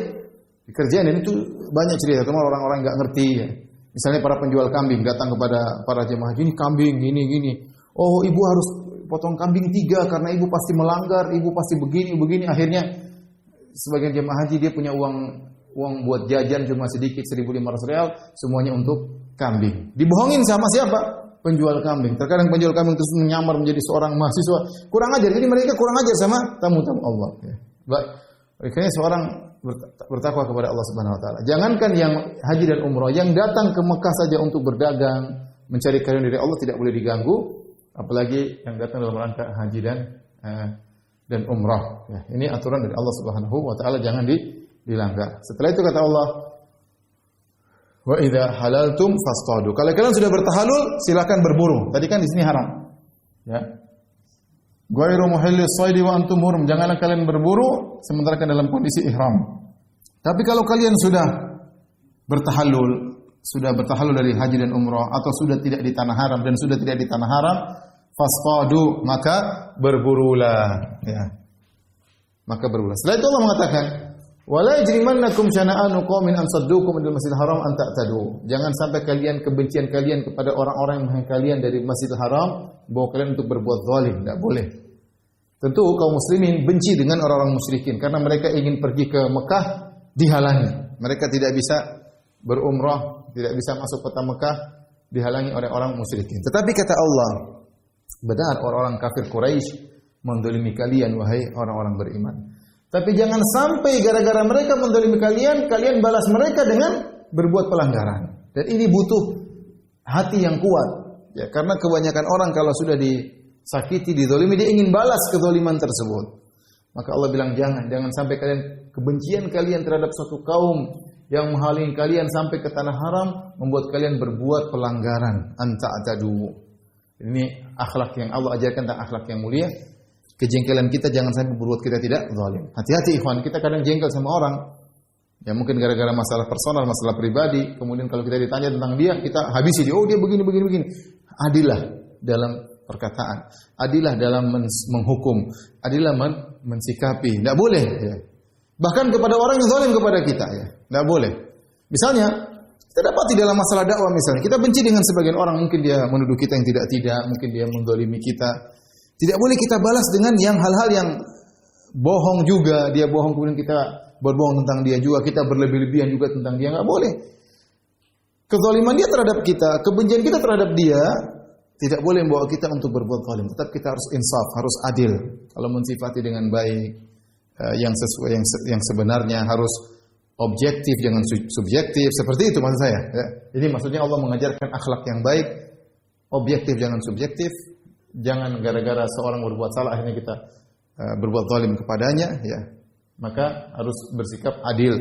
Dikerjain, dan itu banyak cerita teman orang-orang enggak ngerti ya. Misalnya para penjual kambing datang kepada para jemaah haji, ini kambing gini. Oh, ibu harus potong kambing 3 karena ibu pasti melanggar, ibu pasti begini. Akhirnya sebagian jemaah haji dia punya uang buat jajan cuma sedikit, 1.500 real, semuanya untuk kambing. Dibohongin sama siapa? Penjual kambing. Terkadang penjual kambing terus menyamar menjadi seorang mahasiswa. Kurang ajar. Jadi mereka kurang ajar sama tamu-tamu Allah. Ya. Baik. Makanya seorang bertakwa kepada Allah Subhanahu wa taala. Jangankan yang haji dan umrah, yang datang ke Mekah saja untuk berdagang, mencari karunia dari Allah tidak boleh diganggu, apalagi yang datang dalam rangka haji dan umrah. Ya, ini aturan dari Allah Subhanahu wa taala, jangan dilanggar. Setelah itu kata Allah, wa idza halaltum fastadu. Kalau kalian sudah bertahalul, silakan berburu. Tadi kan di sini haram. Ya. Ghairu muhillis shaidi wa antum hurum. Janganlah kalian berburu sementara kalian dalam kondisi ihram. Tapi kalau kalian sudah bertahalul dari haji dan umrah, atau sudah tidak di tanah haram dan sudah tidak di tanah haram, fastadu, maka berburulah. Ya. Maka berburulah. Setelah itu Allah mengatakan, wala yajrimannakum syana'anu qaumin an saddukum minal masjidil haram an ta'tadu. Jangan sampai kebencian kalian kepada orang-orang yang menghalangi kalian dari Masjidil Haram bawa kalian untuk berbuat zalim, tidak boleh. Tentu kaum muslimin benci dengan orang-orang musyrikin karena mereka ingin pergi ke Mekah dihalangi. Mereka tidak bisa berumrah, tidak bisa masuk kota Mekah, dihalangi oleh orang musyrikin. Tetapi kata Allah, benar orang-orang kafir Quraisy mendolimi kalian wahai orang-orang beriman. Tapi jangan sampai gara-gara mereka mendolimi kalian, kalian balas mereka dengan berbuat pelanggaran. Dan ini butuh hati yang kuat. Ya, karena kebanyakan orang kalau sudah disakiti, dizalimi, dia ingin balas kezaliman tersebut. Maka Allah bilang jangan sampai kebencian kalian terhadap suatu kaum yang menghalangi kalian sampai ke tanah haram membuat kalian berbuat pelanggaran. Anta'tadu. Ini akhlak yang Allah ajarkan, tentang akhlak yang mulia. Kejengkelan kita jangan sampai berbuat kita tidak zalim. Hati-hati ikhwan, kita kadang jengkel sama orang. Ya mungkin gara-gara masalah personal, masalah pribadi, kemudian kalau kita ditanya tentang dia, kita habisi dia. Oh, dia begini. Adillah dalam perkataan, adillah dalam menghukum, adillah mensikapi. Tidak boleh ya. Bahkan kepada orang yang zalim kepada kita ya. Tidak boleh. Misalnya, kita dapati dalam masalah dakwah misalnya, kita benci dengan sebagian orang, mungkin dia menuduh kita yang tidak, mungkin dia menzalimi kita. Tidak boleh kita balas dengan yang hal-hal yang bohong juga. Dia bohong kemudian kita berbohong tentang dia juga. Kita berlebih-lebihan juga tentang dia. Enggak boleh. Kezaliman dia terhadap kita, kebencian kita terhadap dia tidak boleh membawa kita untuk berbuat zalim. Tetap kita harus insaf, harus adil. Kalau mensifati dengan baik, yang sesuai yang sebenarnya, harus objektif jangan subjektif. Seperti itu maksud saya. Ya. Jadi maksudnya Allah mengajarkan akhlak yang baik, objektif jangan subjektif. Jangan gara-gara seorang berbuat salah akhirnya kita berbuat zalim kepadanya, ya, maka harus bersikap adil.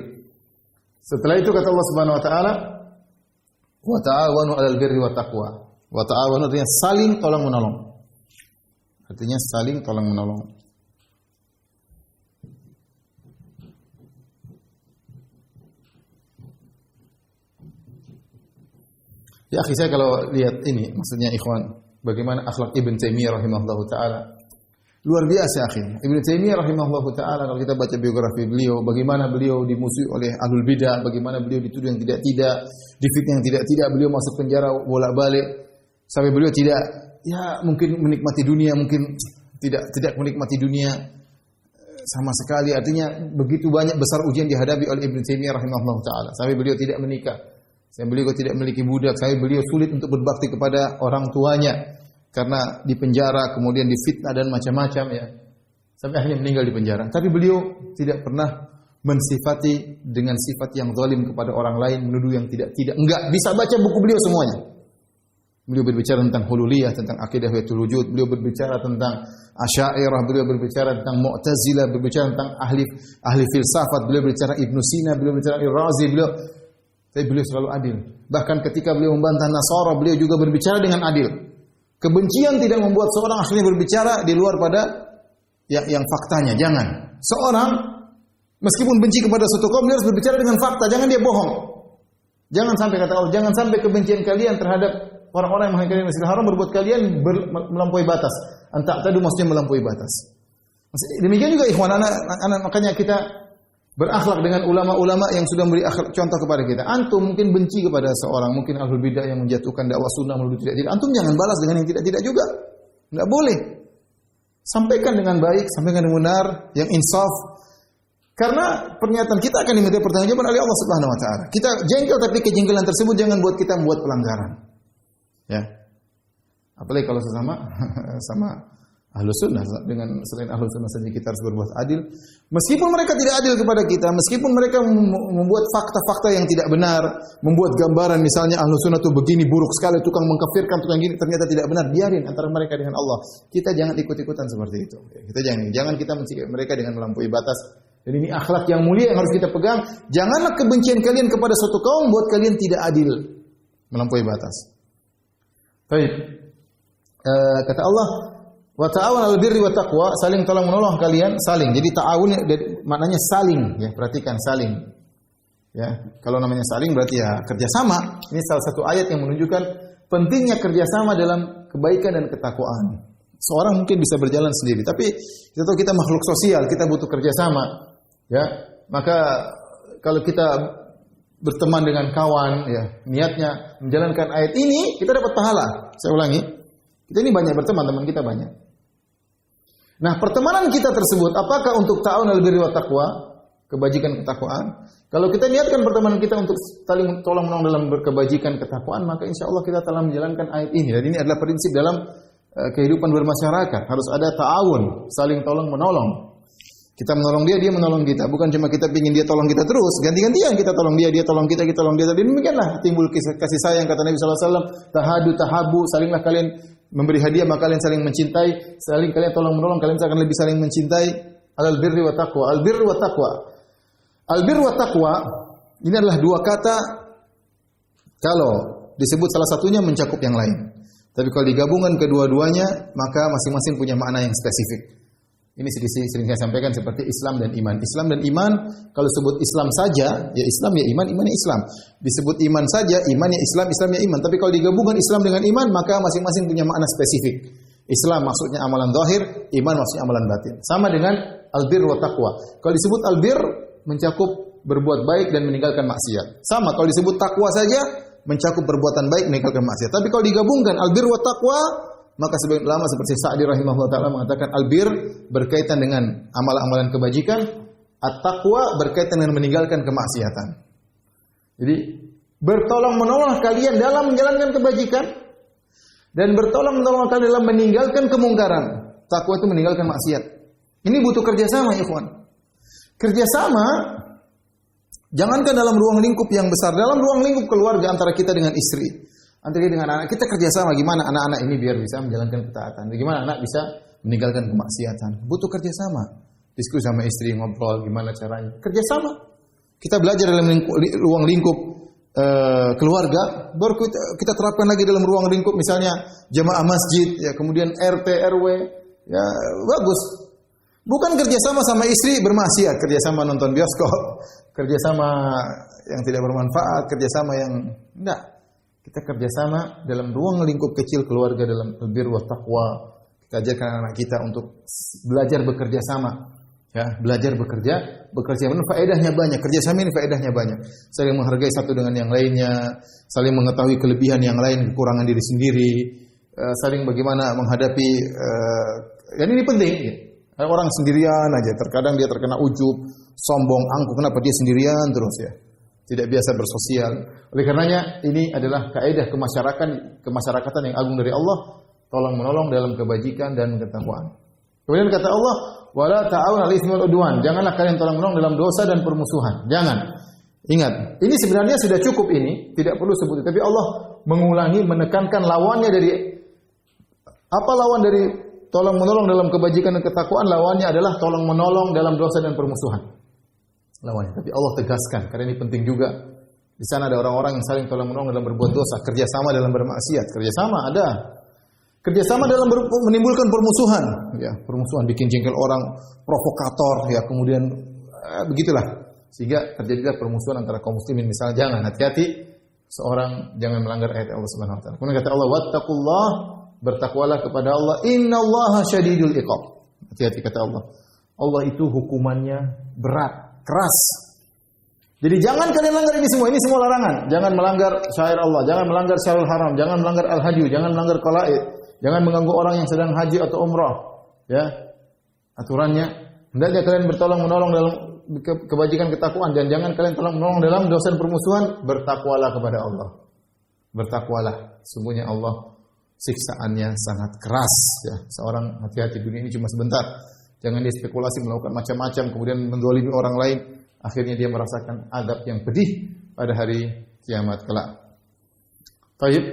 Setelah itu kata Allah Subhanahu wa taala, wa ta'awanu 'alal birri wat taqwa. Wa ta'awanu artinya saling tolong menolong. Artinya saling tolong menolong. Ya, akhi, saya kalau lihat ini, maksudnya ikhwan, bagaimana akhlak Ibn Taimiyah rahimahullahu taala. Luar biasa, akhi. Ibn Taimiyah rahimahullahu taala, kalau kita baca biografi beliau, bagaimana beliau dimusuhi oleh ahlul bidah, bagaimana beliau dituduh yang tidak-tidak, difitnah yang tidak-tidak, beliau masuk penjara bolak-balik sampai beliau tidak, ya mungkin menikmati dunia, mungkin tidak menikmati dunia sama sekali. Artinya begitu banyak besar ujian dihadapi oleh Ibn Taimiyah rahimahullahu taala sampai beliau tidak menikah. Sampai beliau tidak memiliki budak, sampai beliau sulit untuk berbakti kepada orang tuanya karena di penjara, kemudian difitnah dan macam-macam, ya. Sampai akhirnya meninggal di penjara. Tapi beliau tidak pernah mensifati dengan sifat yang zalim kepada orang lain, menuduh yang tidak-tidak. Enggak, bisa baca buku beliau semuanya. Beliau berbicara tentang hululiyah, tentang akidah wahidatul wujud, beliau berbicara tentang Asy'ariyah, beliau berbicara tentang Mu'tazilah, berbicara tentang ahli filsafat, beliau berbicara Ibnu Sina, beliau berbicara Ar-Razi, tapi beliau selalu adil. Bahkan ketika beliau membantah Nasara, beliau juga berbicara dengan adil. Kebencian tidak membuat seorang akhirnya berbicara di luar pada yang faktanya. Jangan. Seorang meskipun benci kepada suatu kaum, dia harus berbicara dengan fakta. Jangan dia bohong. Jangan sampai kata Allah, jangan sampai kebencian kalian terhadap orang-orang yang mengingkari Masjidil Haram berbuat kalian melampaui batas. Tadi maksudnya melampaui batas. Demikian juga ikhwan anak makanya kita berakhlak dengan ulama-ulama yang sudah memberi contoh kepada kita. Antum mungkin benci kepada seorang, mungkin ahlul bidah yang menjatuhkan dakwah sunnah menuduh tidak-tidak. Antum jangan balas dengan yang tidak-tidak juga. Enggak boleh. Sampaikan dengan baik, sampaikan dengan benar, yang insaf. Karena pernyataan kita akan diminta pertanggungjawaban oleh Allah Subhanahu wa taala. Kita jengkel, tapi kejengkelan tersebut jangan buat kita membuat pelanggaran. Ya. Apalagi kalau sama Ahlus Sunnah, dengan selain Ahlus Sunnah saja kita harus berbuat adil. Meskipun mereka tidak adil kepada kita, meskipun mereka membuat fakta-fakta yang tidak benar, membuat gambaran misalnya Ahlus Sunnah itu begini, buruk sekali, tukang mengkafirkan, tukang gini, ternyata tidak benar, biarin antara mereka dengan Allah. Kita jangan ikut-ikutan seperti itu. Kita jangan kita mencegah mereka dengan melampaui batas. Dan ini akhlak yang mulia yang harus kita pegang. Janganlah kebencian kalian kepada suatu kaum buat kalian tidak adil, melampaui batas. Baik. Kata Allah, wa ta'awun 'alal birri wat taqwa, saling tolong menolong kalian, saling. Jadi ta'awun maknanya saling, ya, perhatikan saling. Ya, kalau namanya saling berarti ya kerjasama. Ini salah satu ayat yang menunjukkan pentingnya kerjasama dalam kebaikan dan ketakwaan. Seorang mungkin bisa berjalan sendiri, tapi kita tahu kita makhluk sosial, kita butuh kerjasama. Ya, maka kalau kita berteman dengan kawan, ya, niatnya menjalankan ayat ini, kita dapat pahala. Saya ulangi, kita ini banyak berteman, teman kita banyak. Nah, pertemanan kita tersebut apakah untuk ta'awun 'alal birri wat taqwa, kebajikan ketakwaan? Kalau kita niatkan pertemanan kita untuk saling tolong menolong dalam berkebajikan ketakwaan, maka insya Allah kita telah menjalankan ayat ini. Dan ini adalah prinsip dalam kehidupan bermasyarakat. Harus ada ta'awun, saling tolong menolong. Kita menolong dia, dia menolong kita. Bukan cuma kita ingin dia tolong kita terus, ganti-gantian kita tolong dia tolong kita tolong dia. Dan demikianlah timbul kasih sayang, kata Nabi sallallahu alaihi wasallam, tahadu tahabu, salinglah kalian memberi hadiah maka kalian saling mencintai, saling kalian tolong menolong, kalian akan lebih saling mencintai. Alal birri wa taqwa, al birri wa taqwa. Al birri wa taqwa ini adalah dua kata, kalau disebut salah satunya mencakup yang lain. Tapi kalau digabungkan kedua-duanya maka masing-masing punya makna yang spesifik. Ini sering saya sampaikan seperti Islam dan iman. Islam dan iman, kalau sebut Islam saja, ya Islam ya iman, iman ya Islam. Disebut iman saja, iman ya Islam, Islam ya iman. Tapi kalau digabungkan Islam dengan iman, maka masing-masing punya makna spesifik. Islam maksudnya amalan zahir, iman maksudnya amalan batin. Sama dengan albir wa taqwa. Kalau disebut albir, mencakup berbuat baik dan meninggalkan maksiat. Sama kalau disebut takwa saja, mencakup perbuatan baik, meninggalkan maksiat. Tapi kalau digabungkan albir wa taqwa, maka sebagian ulama seperti Sa'di rahimahullah ta'ala mengatakan albir berkaitan dengan amalan-amalan kebajikan, at-taqwa berkaitan dengan meninggalkan kemaksiatan. Jadi bertolong-menolong kalian dalam menjalankan kebajikan dan bertolong-menolong kalian dalam meninggalkan kemungkaran. Takwa itu meninggalkan maksiat. Ini butuh kerjasama, ikhwan. Kerjasama jangankan dalam ruang lingkup yang besar, dalam ruang lingkup keluarga antara kita dengan istri, antara kita dengan anak, kita kerjasama gimana anak-anak ini biar bisa menjalankan ketaatan. Bagaimana anak bisa meninggalkan kemaksiatan. Butuh kerjasama. Diskusi sama istri, ngobrol gimana caranya. Kerjasama. Kita belajar dalam ruang lingkup keluarga, baru kita terapkan lagi dalam ruang lingkup misalnya jamaah masjid, ya kemudian RT RW, ya bagus. Bukan kerjasama sama istri bermaksiat, kerjasama nonton bioskop, kerjasama yang tidak bermanfaat, kerjasama yang enggak. Kita kerjasama dalam ruang lingkup kecil keluarga dalam albir wa taqwa. Kita ajarkan anak kita untuk belajar bekerja sama. Ya, belajar bekerja faedahnya banyak. Kerjasama ini faedahnya banyak. Saling menghargai satu dengan yang lainnya, saling mengetahui kelebihan yang lain, kekurangan diri sendiri, saling bagaimana menghadapi dan ini penting. Ya. Orang sendirian aja, terkadang dia terkena ujub, sombong, angkuh, kenapa dia sendirian terus ya. Tidak biasa bersosial. Oleh karenanya ini adalah kaidah kemasyarakatan yang agung dari Allah, tolong menolong dalam kebajikan dan ketakwaan. Kemudian kata Allah, wala ta'awun 'alal itsmi wal 'udwan. Janganlah kalian tolong menolong dalam dosa dan permusuhan. Jangan. Ingat, ini sebenarnya sudah cukup ini, tidak perlu sebut. Tapi Allah mengulangi, menekankan lawannya dari apa lawan dari tolong menolong dalam kebajikan dan ketakwaan, lawannya adalah tolong menolong dalam dosa dan permusuhan. Lawannya. Tapi Allah tegaskan, karena ini penting juga. Di sana ada orang-orang yang saling tolong menolong dalam berbuat dosa, kerjasama dalam bermaksiat. Kerjasama ada. Kerjasama dalam menimbulkan permusuhan. Ya, permusuhan bikin jengkel orang, provokator, ya kemudian begitulah. Sehingga terjadilah permusuhan antara kaum muslimin. Misalnya jangan, hati-hati seorang jangan melanggar ayat Allah Subhanahu wa taala. Kemudian kata Allah, wattaqullah, bertakwalah kepada Allah, innallaha syadidul iqab. Hati-hati kata Allah. Allah itu hukumannya berat, keras. Jadi jangan kalian langgar ini semua larangan. Jangan melanggar syair Allah, jangan melanggar syairul haram, jangan melanggar al-hajj, jangan melanggar qalaid, jangan mengganggu orang yang sedang haji atau umrah. Ya. Aturannya hendaknya kalian bertolong menolong dalam kebajikan ketakwaan dan jangan kalian tolong menolong dalam dosa dan permusuhan, bertakwalah kepada Allah. Bertakwalah, sesungguhnya Allah siksaannya sangat keras ya. Seorang hati-hati, dunia ini cuma sebentar. Jangan dia spekulasi melakukan macam-macam kemudian menzalimi orang lain, akhirnya dia merasakan azab yang pedih pada hari kiamat kelak. Baik.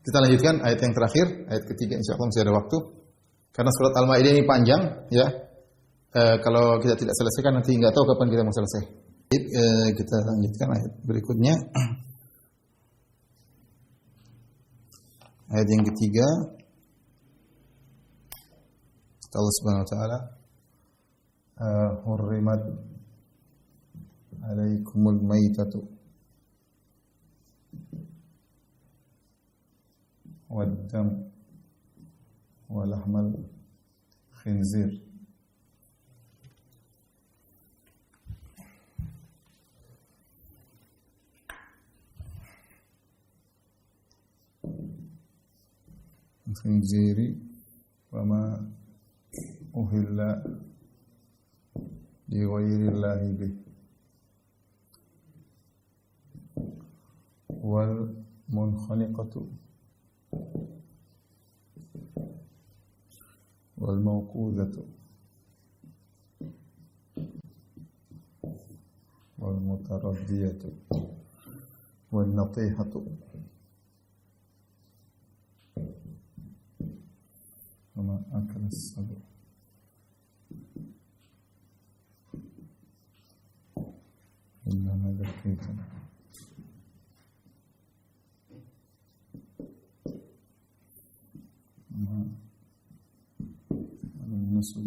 Kita lanjutkan ayat yang terakhir, ayat ketiga insyaallah masih ada waktu. Karena surat Al-Maidah ini panjang ya. Kalau kita tidak selesaikan nanti enggak tahu kapan kita mau selesai. Kita lanjutkan ayat berikutnya. Ayat yang ketiga, Allah Subhanahu wa taala, hurrimat alaikumul maitatu waddam wa lahmal khinzir khinziri wa ma uhilla li ghairillahi bih wal munkhaniqatu wal mawqudatu wal mutaraddiyatu wan natihatu وما أكل السبع إلا ما ذكيتم وما النصب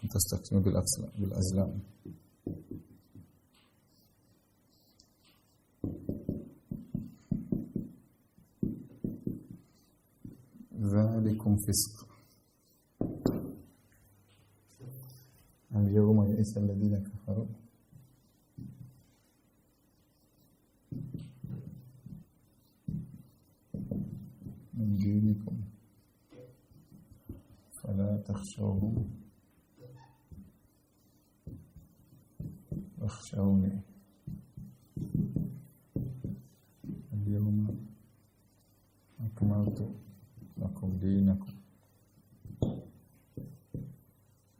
أن تستقسموا بالأزلام ذلكم فسق اليوم يئس الذين كفروا من دينكم فلا تخشوهم واخشوني اليوم أكملت lakum dinakum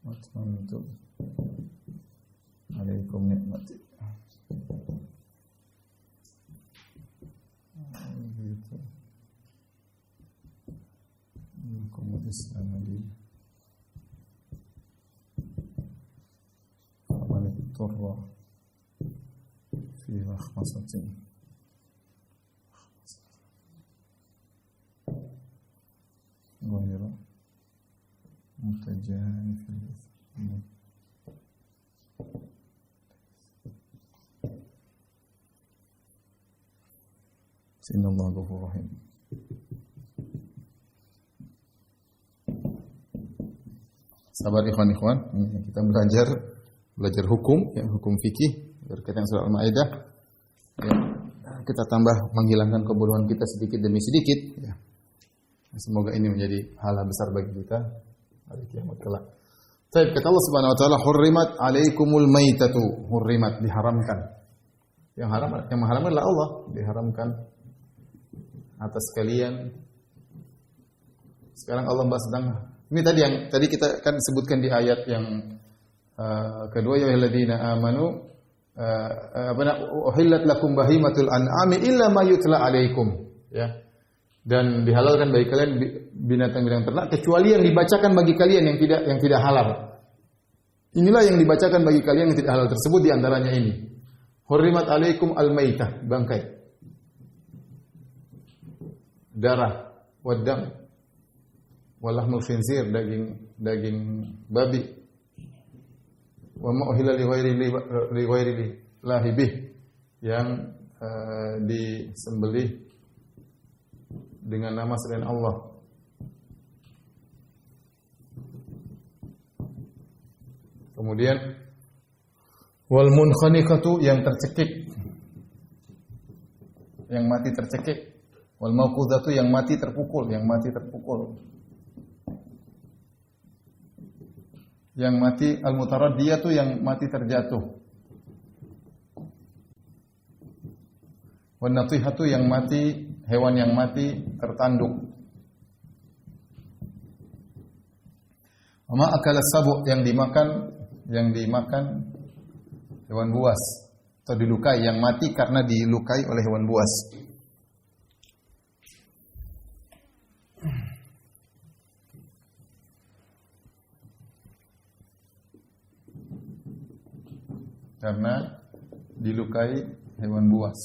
wa atmamtu alaikum ni'mati fi makhmasatin ghayra mutajanifin. Innallaha ghafurur rahim. Sahabat ikhwan-ikhwan, kita belajar hukum, ya, hukum fikih berkaitan surah Al-Maidah. Ya, kita tambah menghilangkan kebodohan kita sedikit demi sedikit. Ya. Semoga ini menjadi pahala besar bagi kita hari kiamat kelak. Baik, kata Allah Subhanahu wa taala, "Hurrimat 'alaikumul maitatu." Hurrimat, diharamkan. Yang mengharamkan adalah Allah, diharamkan atas kalian. Sekarang Allah bahas tentang ini tadi kita kan sebutkan di ayat yang kedua, ya ayyuhalladzina amanu uhillat lakum bahimatul an'ami illa ma yutla 'alaikum, ya. Dan dihalalkan bagi kalian binatang-binatang ternak kecuali yang dibacakan bagi kalian yang tidak halal. Inilah yang dibacakan bagi kalian yang tidak halal tersebut di antaranya ini. Hurrimat 'alaikum al-maitah, bangkai, darah, wadam, walahmul khinzir, daging babi, wa ma uhilla li ghairi llahi bih, yang disembelih dengan nama selain Allah. Kemudian wal munkhaniqatu, yang tercekik, yang mati tercekik. Wal mauqudatu, yang mati terpukul, Yang mati al-mutaraddiyatu, yang mati terjatuh. Wan natihatu, yang mati, hewan yang mati tertanduk. Wa ma akala sabu, yang dimakan hewan buas atau dilukai, yang mati karena dilukai oleh hewan buas. Karena dilukai hewan buas.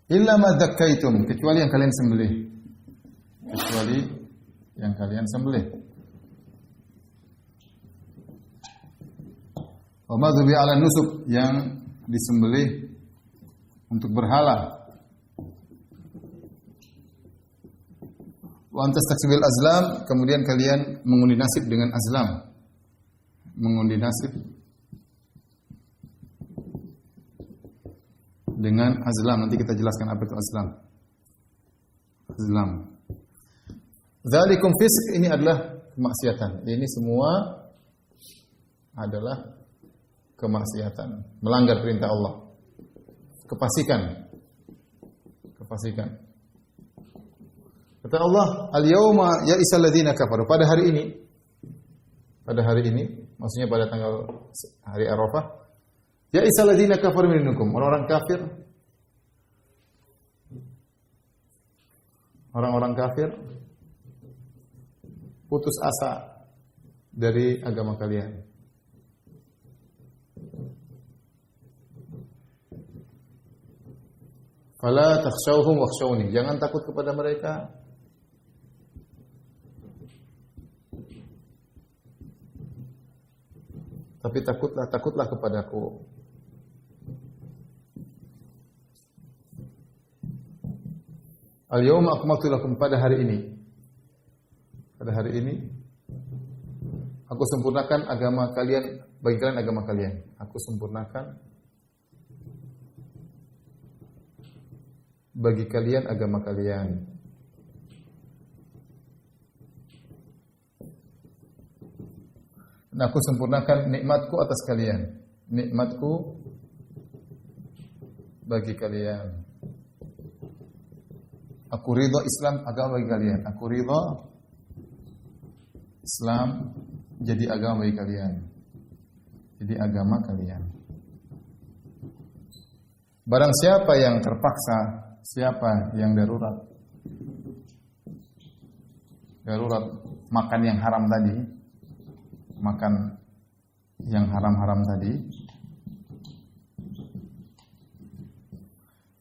Illa ma dzakkaitum, kecuali yang kalian sembelih. Wa ma dzubi 'ala nusuk, yang disembelih untuk berhala. Wa antas taksbil azlam, kemudian kalian mengundi nasib dengan azlam. Mengundi nasib dengan azlam. Nanti kita jelaskan apa itu azlam. Dzalikum fisq, ini adalah kemaksiatan. Ini semua adalah kemaksiatan, melanggar perintah Allah. Kefasikan. Kata Allah, "Al-yauma ya'isal ladzina kafaru." Pada hari ini, maksudnya pada tanggal hari Arafah, ya'isal ladzina kafaru minkum, orang-orang kafir putus asa dari agama kalian. Fala takhshawhum wakhshawni, jangan takut kepada mereka, tapi takutlah kepadaku. Al-yawma akmaltu lakum, pada hari ini aku sempurnakan agama kalian, bagi kalian agama kalian. Aku sempurnakan bagi kalian agama kalian. Dan aku sempurnakan nikmatku atas kalian. Nikmatku bagi kalian. Aku ridha Islam agama bagi kalian. Aku ridha Islam jadi agama bagi kalian. Jadi agama kalian. Barang siapa yang terpaksa, siapa yang darurat makan yang haram tadi, makan yang haram-haram tadi,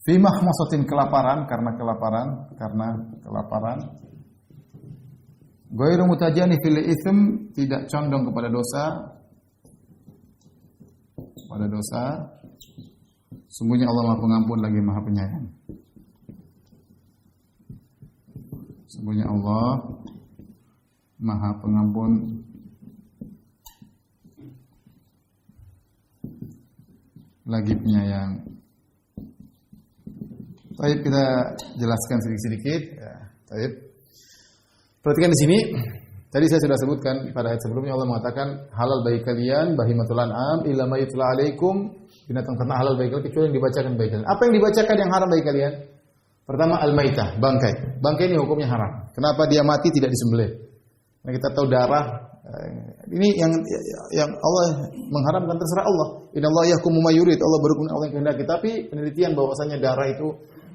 Fi mahmasatin kelaparan, karena kelaparan. Ghairu mutajani fil itsm, tidak condong kepada dosa. Sungguhnya Allah Maha Pengampun lagi Maha Penyayang. Sungguhnya Allah Maha Pengampun lagi penyayang. Baik, kita jelaskan sedikit-sedikit. Ya, baik. Perhatikan di sini. Tadi saya sudah sebutkan pada ayat sebelumnya Allah mengatakan halal bagi kalian bahimatul an'am illa ma yutla alaikum, binatang ternak halal bagi kalian kecuali yang dibacakan bagi kalian. Apa yang dibacakan yang haram bagi kalian? Pertama al-maitah, bangkai. Bangkai ini hukumnya haram. Kenapa dia mati tidak disembelih? Nah, kita tahu darah ini yang Allah mengharamkan, terserah Allah. Innallaha yahkumu ma yurid. Allah berhukum Allah yang kehendaki. Tapi penelitian bahwasanya darah itu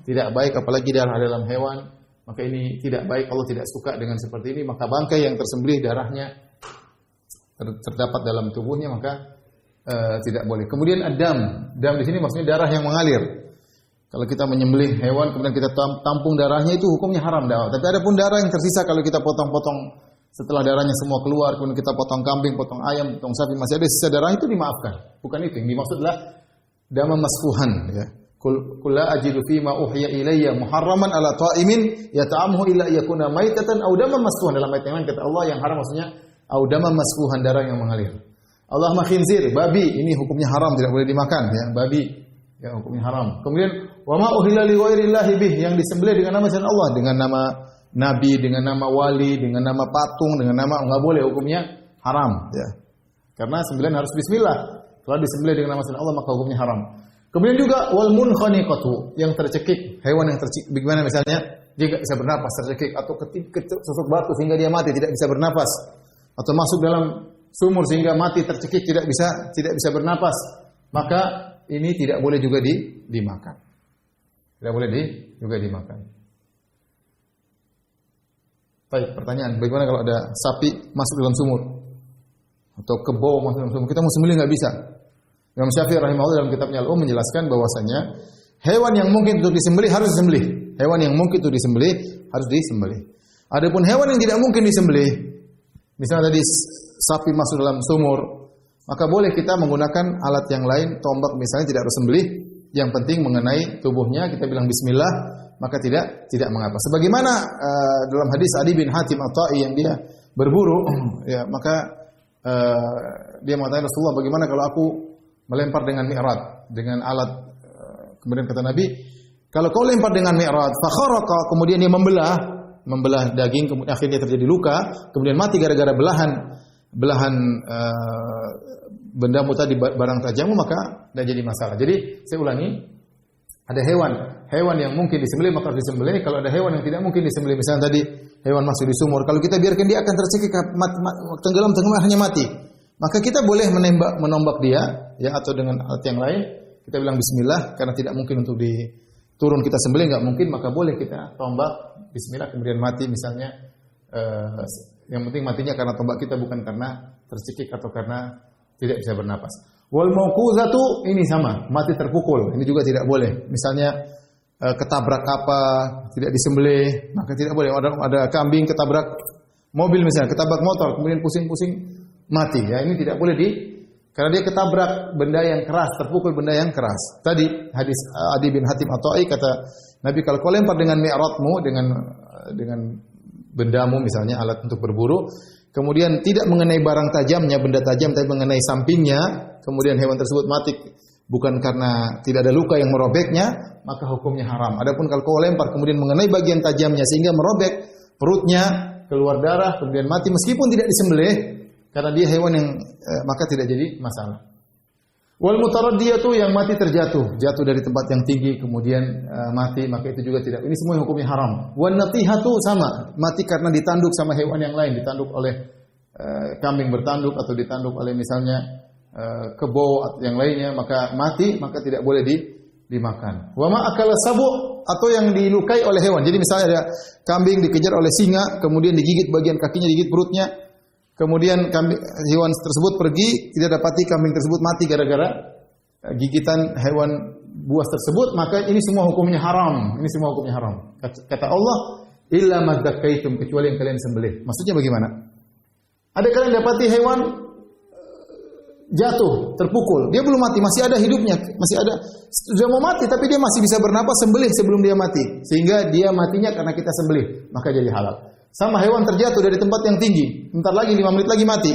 tidak baik, apalagi darah dalam hewan, maka ini tidak baik. Allah tidak suka dengan seperti ini. Maka bangkai yang tersembelih darahnya terdapat dalam tubuhnya, maka tidak boleh. Kemudian dam di sini maksudnya darah yang mengalir. Kalau kita menyembelih hewan kemudian kita tampung darahnya, itu hukumnya haram darah. Tapi ada pun darah yang tersisa kalau kita potong-potong setelah darahnya semua keluar, kemudian kita potong kambing, potong ayam, potong sapi, masih ada sisa darah, itu dimaafkan. Bukan itu yang dimaksud adalah dama masfuhan, ya. Qul la ajidu fi ma uhiya ilayya muharraman ala ta'imin yata'amuhu illa yakuna maitatan aw daman masfuhan. Dalam ayat yang lain kata Allah yang haram maksudnya aw daman masfuhan, darah yang mengalir. Allahumma khinzir, babi, ini hukumnya haram, tidak boleh dimakan, ya, babi. Ya, hukumnya haram. Kemudian wa ma uhilla li ghairillahi bih, yang disembelih dengan nama selain Allah, dengan nama nabi, dengan nama wali, dengan nama patung, dengan nama, enggak boleh, hukumnya haram, ya. Karena sembelihan harus bismillah. Kalau disembelih dengan nama selain Allah maka hukumnya haram. Kemudian juga wal munkhaniqatu, yang tercekik, hewan yang tercekik, bagaimana misalnya dia tidak bisa bernapas, tercekik atau ketusuk batu sehingga dia mati, tidak bisa bernapas, atau masuk dalam sumur sehingga mati tercekik, tidak bisa bernapas, maka ini tidak boleh juga dimakan. Tidak boleh juga dimakan. Baik, pertanyaan, bagaimana kalau ada sapi masuk dalam sumur atau kebo masuk dalam sumur? Kita mau sembelih nggak bisa. Imam Syafi'i rahimahullah dalam kitabnya Al-Um menjelaskan bahwasanya hewan yang mungkin untuk disembelih harus disembelih. Hewan yang mungkin untuk disembelih harus disembelih. Adapun hewan yang tidak mungkin disembelih, misalnya tadi sapi masuk dalam sumur, maka boleh kita menggunakan alat yang lain, tombak misalnya, tidak harus sembelih. Yang penting mengenai tubuhnya kita bilang bismillah, maka tidak mengapa. Sebagaimana dalam hadis Adi bin Hatim At-Ta'i yang dia berburu, ya, maka dia mengatakan, Rasulullah, bagaimana kalau aku melempar dengan mi'rad, dengan alat, kemudian kata Nabi, kalau kau lempar dengan mi'rad, fakharaqa, kemudian dia membelah daging, kemudian akhirnya terjadi luka, kemudian mati gara-gara belahan bendamu tadi, barang tajammu, maka tidak jadi masalah. Jadi saya ulangi, ada hewan yang mungkin disembelih maka harus disembelih. Kalau ada hewan yang tidak mungkin disembelih, misalnya tadi hewan masuk di sumur, kalau kita biarkan dia akan tercekik, tenggelam hanya mati. Maka kita boleh menombak dia, ya, atau dengan alat yang lain. Kita bilang bismillah, karena tidak mungkin untuk diturun kita sembelih, nggak mungkin, maka boleh kita tombak bismillah kemudian mati misalnya. Yang penting matinya karena tombak kita, bukan karena tercekik atau karena tidak bisa bernapas. Wal mauquzatu, ini sama, mati terpukul, ini juga tidak boleh. Misalnya ketabrak apa, tidak disembelih, maka tidak boleh. Ada kambing ketabrak mobil misalnya, ketabrak motor, kemudian pusing-pusing mati, ya, ini tidak boleh karena dia ketabrak benda yang keras, terpukul benda yang keras. Tadi hadis Adi bin Hatim At-Ta'i, kata Nabi, kalau kau lempar dengan mi'radmu, dengan bendamu misalnya, alat untuk berburu, kemudian tidak mengenai barang tajamnya, benda tajam, tapi mengenai sampingnya, kemudian hewan tersebut mati bukan karena tidak ada luka yang merobeknya, maka hukumnya haram. Adapun kalau kau lempar kemudian mengenai bagian tajamnya sehingga merobek perutnya, keluar darah, kemudian mati meskipun tidak disembelih, karena dia hewan yang maka tidak jadi masalah. Wal mutaraddiyatu, yang mati jatuh dari tempat yang tinggi kemudian mati, maka itu juga tidak. Ini semua hukumnya haram. Wan natihatu, sama, mati karena ditanduk sama hewan yang lain, ditanduk oleh kambing bertanduk atau ditanduk oleh misalnya kebo atau yang lainnya, maka mati, maka tidak boleh dimakan. Wa ma akala sabu, atau yang dilukai oleh hewan. Jadi misalnya ada kambing dikejar oleh singa, kemudian digigit bagian kakinya, digigit perutnya, kemudian hewan tersebut pergi, tidak dapati kambing tersebut mati gara-gara gigitan hewan buas tersebut, maka ini semua hukumnya haram. Ini semua hukumnya haram. Kata Allah, illa madzakaitum, kecuali yang kalian sembelih. Maksudnya bagaimana? Ada kalian dapati hewan jatuh, terpukul. Dia belum mati, masih ada hidupnya, masih ada, sudah mau mati tapi dia masih bisa bernapas, sembelih sebelum dia mati. Sehingga dia matinya karena kita sembelih, maka jadi halal. Sama hewan terjatuh dari tempat yang tinggi, bentar lagi 5 menit lagi mati.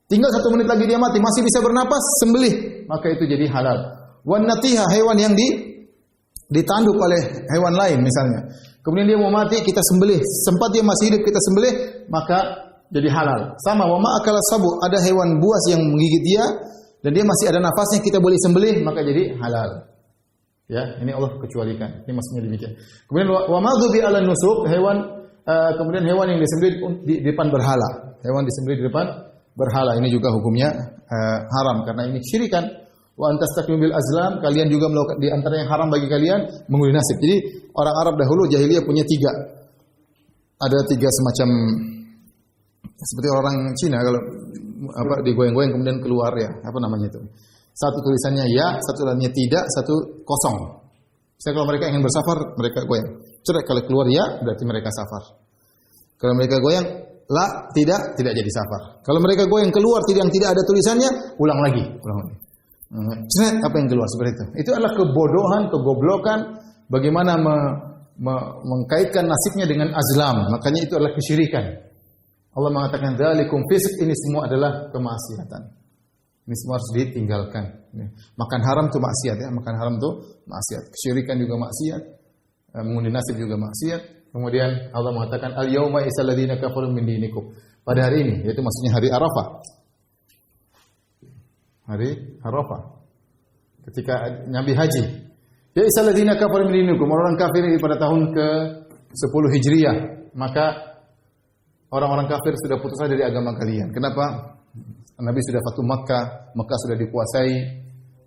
Tinggal 1 menit lagi dia mati, masih bisa bernapas, sembelih, maka itu jadi halal. Wan natiha, hewan yang ditanduk oleh hewan lain misalnya. Kemudian dia mau mati, kita sembelih. Sempat dia masih hidup, kita sembelih, maka jadi halal. Sama wa ma'akala sabu, ada hewan buas yang menggigit dia dan dia masih ada nafasnya, kita boleh sembelih, maka jadi halal. Ya, ini Allah kecualikan. Ini maksudnya demikian. Kemudian wa madzubi 'ala nusuk, kemudian hewan yang disembelih di depan berhala. Hewan disembelih di depan berhala, ini juga hukumnya haram karena ini syirikan. Wa antastakbiru bil azlam, kalian juga melakukan di antara yang haram bagi kalian mengundi nasib. Jadi orang Arab dahulu jahiliyah punya 3. Ada 3 semacam seperti orang Cina kalau digoyang-goyang kemudian keluar ya, apa namanya itu? Satu tulisannya ya, satu lainnya tidak, satu kosong. Misalnya kalau mereka ingin bersafar, mereka goyang. Kalau keluar ya, berarti mereka safar. Kalau mereka goyang la, tidak jadi safar. Kalau mereka goyang keluar yang tidak ada tulisannya, ulang lagi. Apa yang keluar seperti itu? Itu adalah kebodohan, kegoblokan, bagaimana mengkaitkan nasibnya dengan azlam. Makanya itu adalah kesyirikan. Allah mengatakan dzalikum fisq, ini semua adalah kemaksiatan. Ini semua harus ditinggalkan. Makan haram itu maksiat ya, makan haram itu maksiat. Kesyirikan juga maksiat, mengundi nasib juga maksiat. Kemudian Allah mengatakan al-yauma isal ladzina kafaru min dinikum. Pada hari ini, yaitu maksudnya hari Arafah. Hari Arafah. Ketika Nabi haji. Ya isal ladzina kafaru min dinikum, orang kafir pada tahun ke-10 Hijriah, maka orang-orang kafir sudah putus asa dari agama kalian. Kenapa? Nabi sudah fatu Makkah, Makkah sudah dikuasai.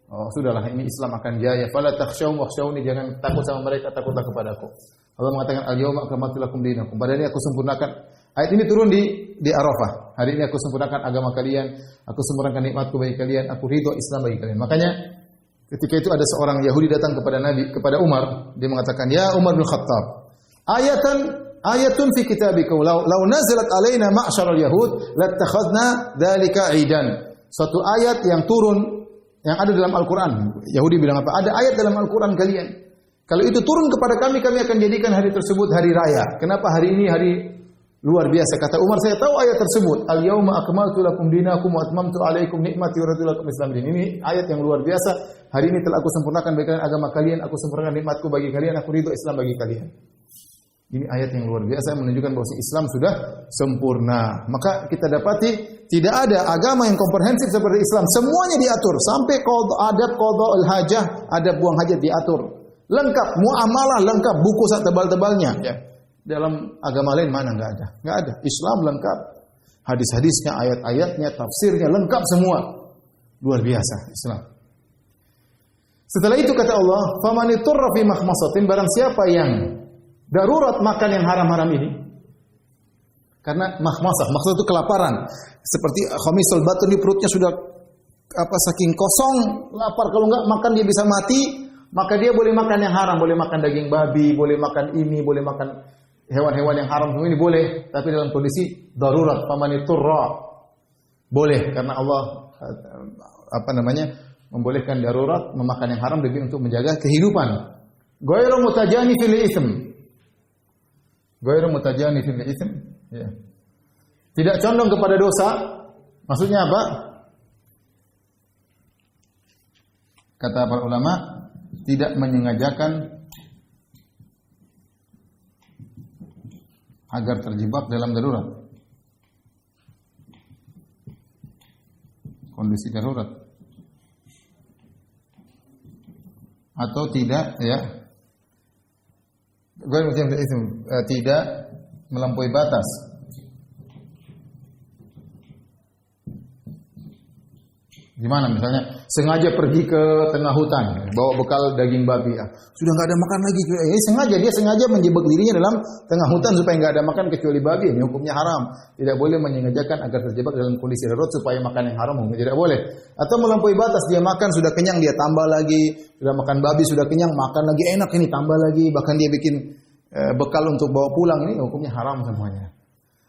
Oh, sudahlah ini Islam akan jaya. Fala takhshawhum wakhshawni, jangan takut sama mereka, takutlah kepadaku. Allah mengatakan al-yauma akmaltu lakum dinakum. Pada ini aku sempurnakan. Ayat ini turun di Arafah. Hari ini aku sempurnakan agama kalian, aku sempurnakan nikmatku bagi kalian, aku ridho Islam bagi kalian. Makanya ketika itu ada seorang Yahudi datang kepada Nabi, kepada Umar, dia mengatakan, "Ya Umar bin Khattab, ayatun fi kitabika law nazalat alaina ma'syaral yahud lattakhadna dzalika 'idan." Suatu ayat yang turun yang ada dalam Al-Qur'an. Yahudi bilang apa? Ada ayat dalam Al-Qur'an kalian. Kalau itu turun kepada kami akan jadikan hari tersebut hari raya. Kenapa hari ini hari luar biasa? Kata Umar, saya tahu ayat tersebut. Al-yauma akmaltu lakum dinakum wa atmamtu 'alaikum nikmati wa raditu lakum Islam din. Ini ayat yang luar biasa. Hari ini telah aku sempurnakan bagi kalian agama kalian, aku sempurnakan nikmatku bagi kalian, aku ridho Islam bagi kalian. Ini ayat yang luar biasa menunjukkan bahwa Islam sudah sempurna. Maka kita dapati tidak ada agama yang komprehensif seperti Islam. Semuanya diatur sampai adab qada'ul hajah, adab buang hajat diatur. Lengkap, muamalah lengkap, buku tebal-tebalnya. Ya. Dalam agama lain mana enggak ada? Enggak ada. Islam lengkap. Hadis-hadisnya, ayat-ayatnya, tafsirnya lengkap semua. Luar biasa Islam. Setelah itu kata Allah, "Faman iturra fi makhmasatin", barang siapa yang darurat makan yang haram-haram ini. Karena makhmasah, maksud itu kelaparan. Seperti khamisul batun, di perutnya sudah saking kosong, lapar, kalau enggak makan dia bisa mati, maka dia boleh makan yang haram, boleh makan daging babi, boleh makan ini, boleh makan hewan-hewan yang haram, semua ini boleh, tapi dalam kondisi darurat, famaniturra. Boleh karena Allah membolehkan darurat memakan yang haram demi untuk menjaga kehidupan. Ghairu mutajanifil itsm. Ghairu mutajanifil itsm, ya. Tidak condong kepada dosa. Maksudnya apa? Kata para ulama, tidak menyengajakan agar terjebak dalam darurat. Kondisi darurat. Atau tidak, ya. Tidak melampaui batas. Gimana misalnya sengaja pergi ke tengah hutan, bawa bekal daging babi, sudah nggak ada makan lagi, dia sengaja menjebak dirinya dalam tengah hutan supaya nggak ada makan kecuali babi, ini hukumnya haram. Tidak boleh menyengajakan agar terjebak dalam kondisi darurat supaya makan yang haram, hukumnya tidak boleh. Atau melampaui batas, dia makan sudah kenyang, dia tambah lagi, sudah makan babi sudah kenyang, makan lagi enak ini tambah lagi, bahkan dia bikin bekal untuk bawa pulang, ini hukumnya haram semuanya.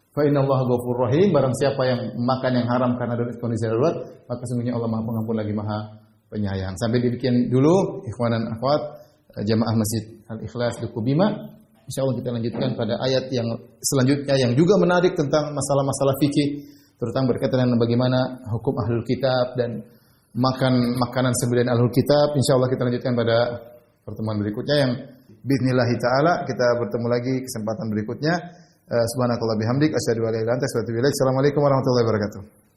Fa innallaha ghafurur rahim, barang siapa yang makan yang haram karena kondisi darurat, maka sesungguhnya Allah Maha Pengampun lagi Maha Penyayang. Sampai demikian dulu ikhwan dan akhwat jamaah Masjid Al-Ikhlas Duku Bima. Insyaallah kita lanjutkan pada ayat yang selanjutnya yang juga menarik tentang masalah-masalah fikih, terutama berkaitan dengan bagaimana hukum ahlul kitab dan makan makanan sembelihan ahlul kitab. Insyaallah kita lanjutkan pada pertemuan berikutnya yang bismillah taala kita bertemu lagi kesempatan berikutnya. Subhanakallah bihamdik asyhadu an la ilaha illa anta astaghfiruka wa atubu ilaik. Assalamualaikum warahmatullahi wabarakatuh.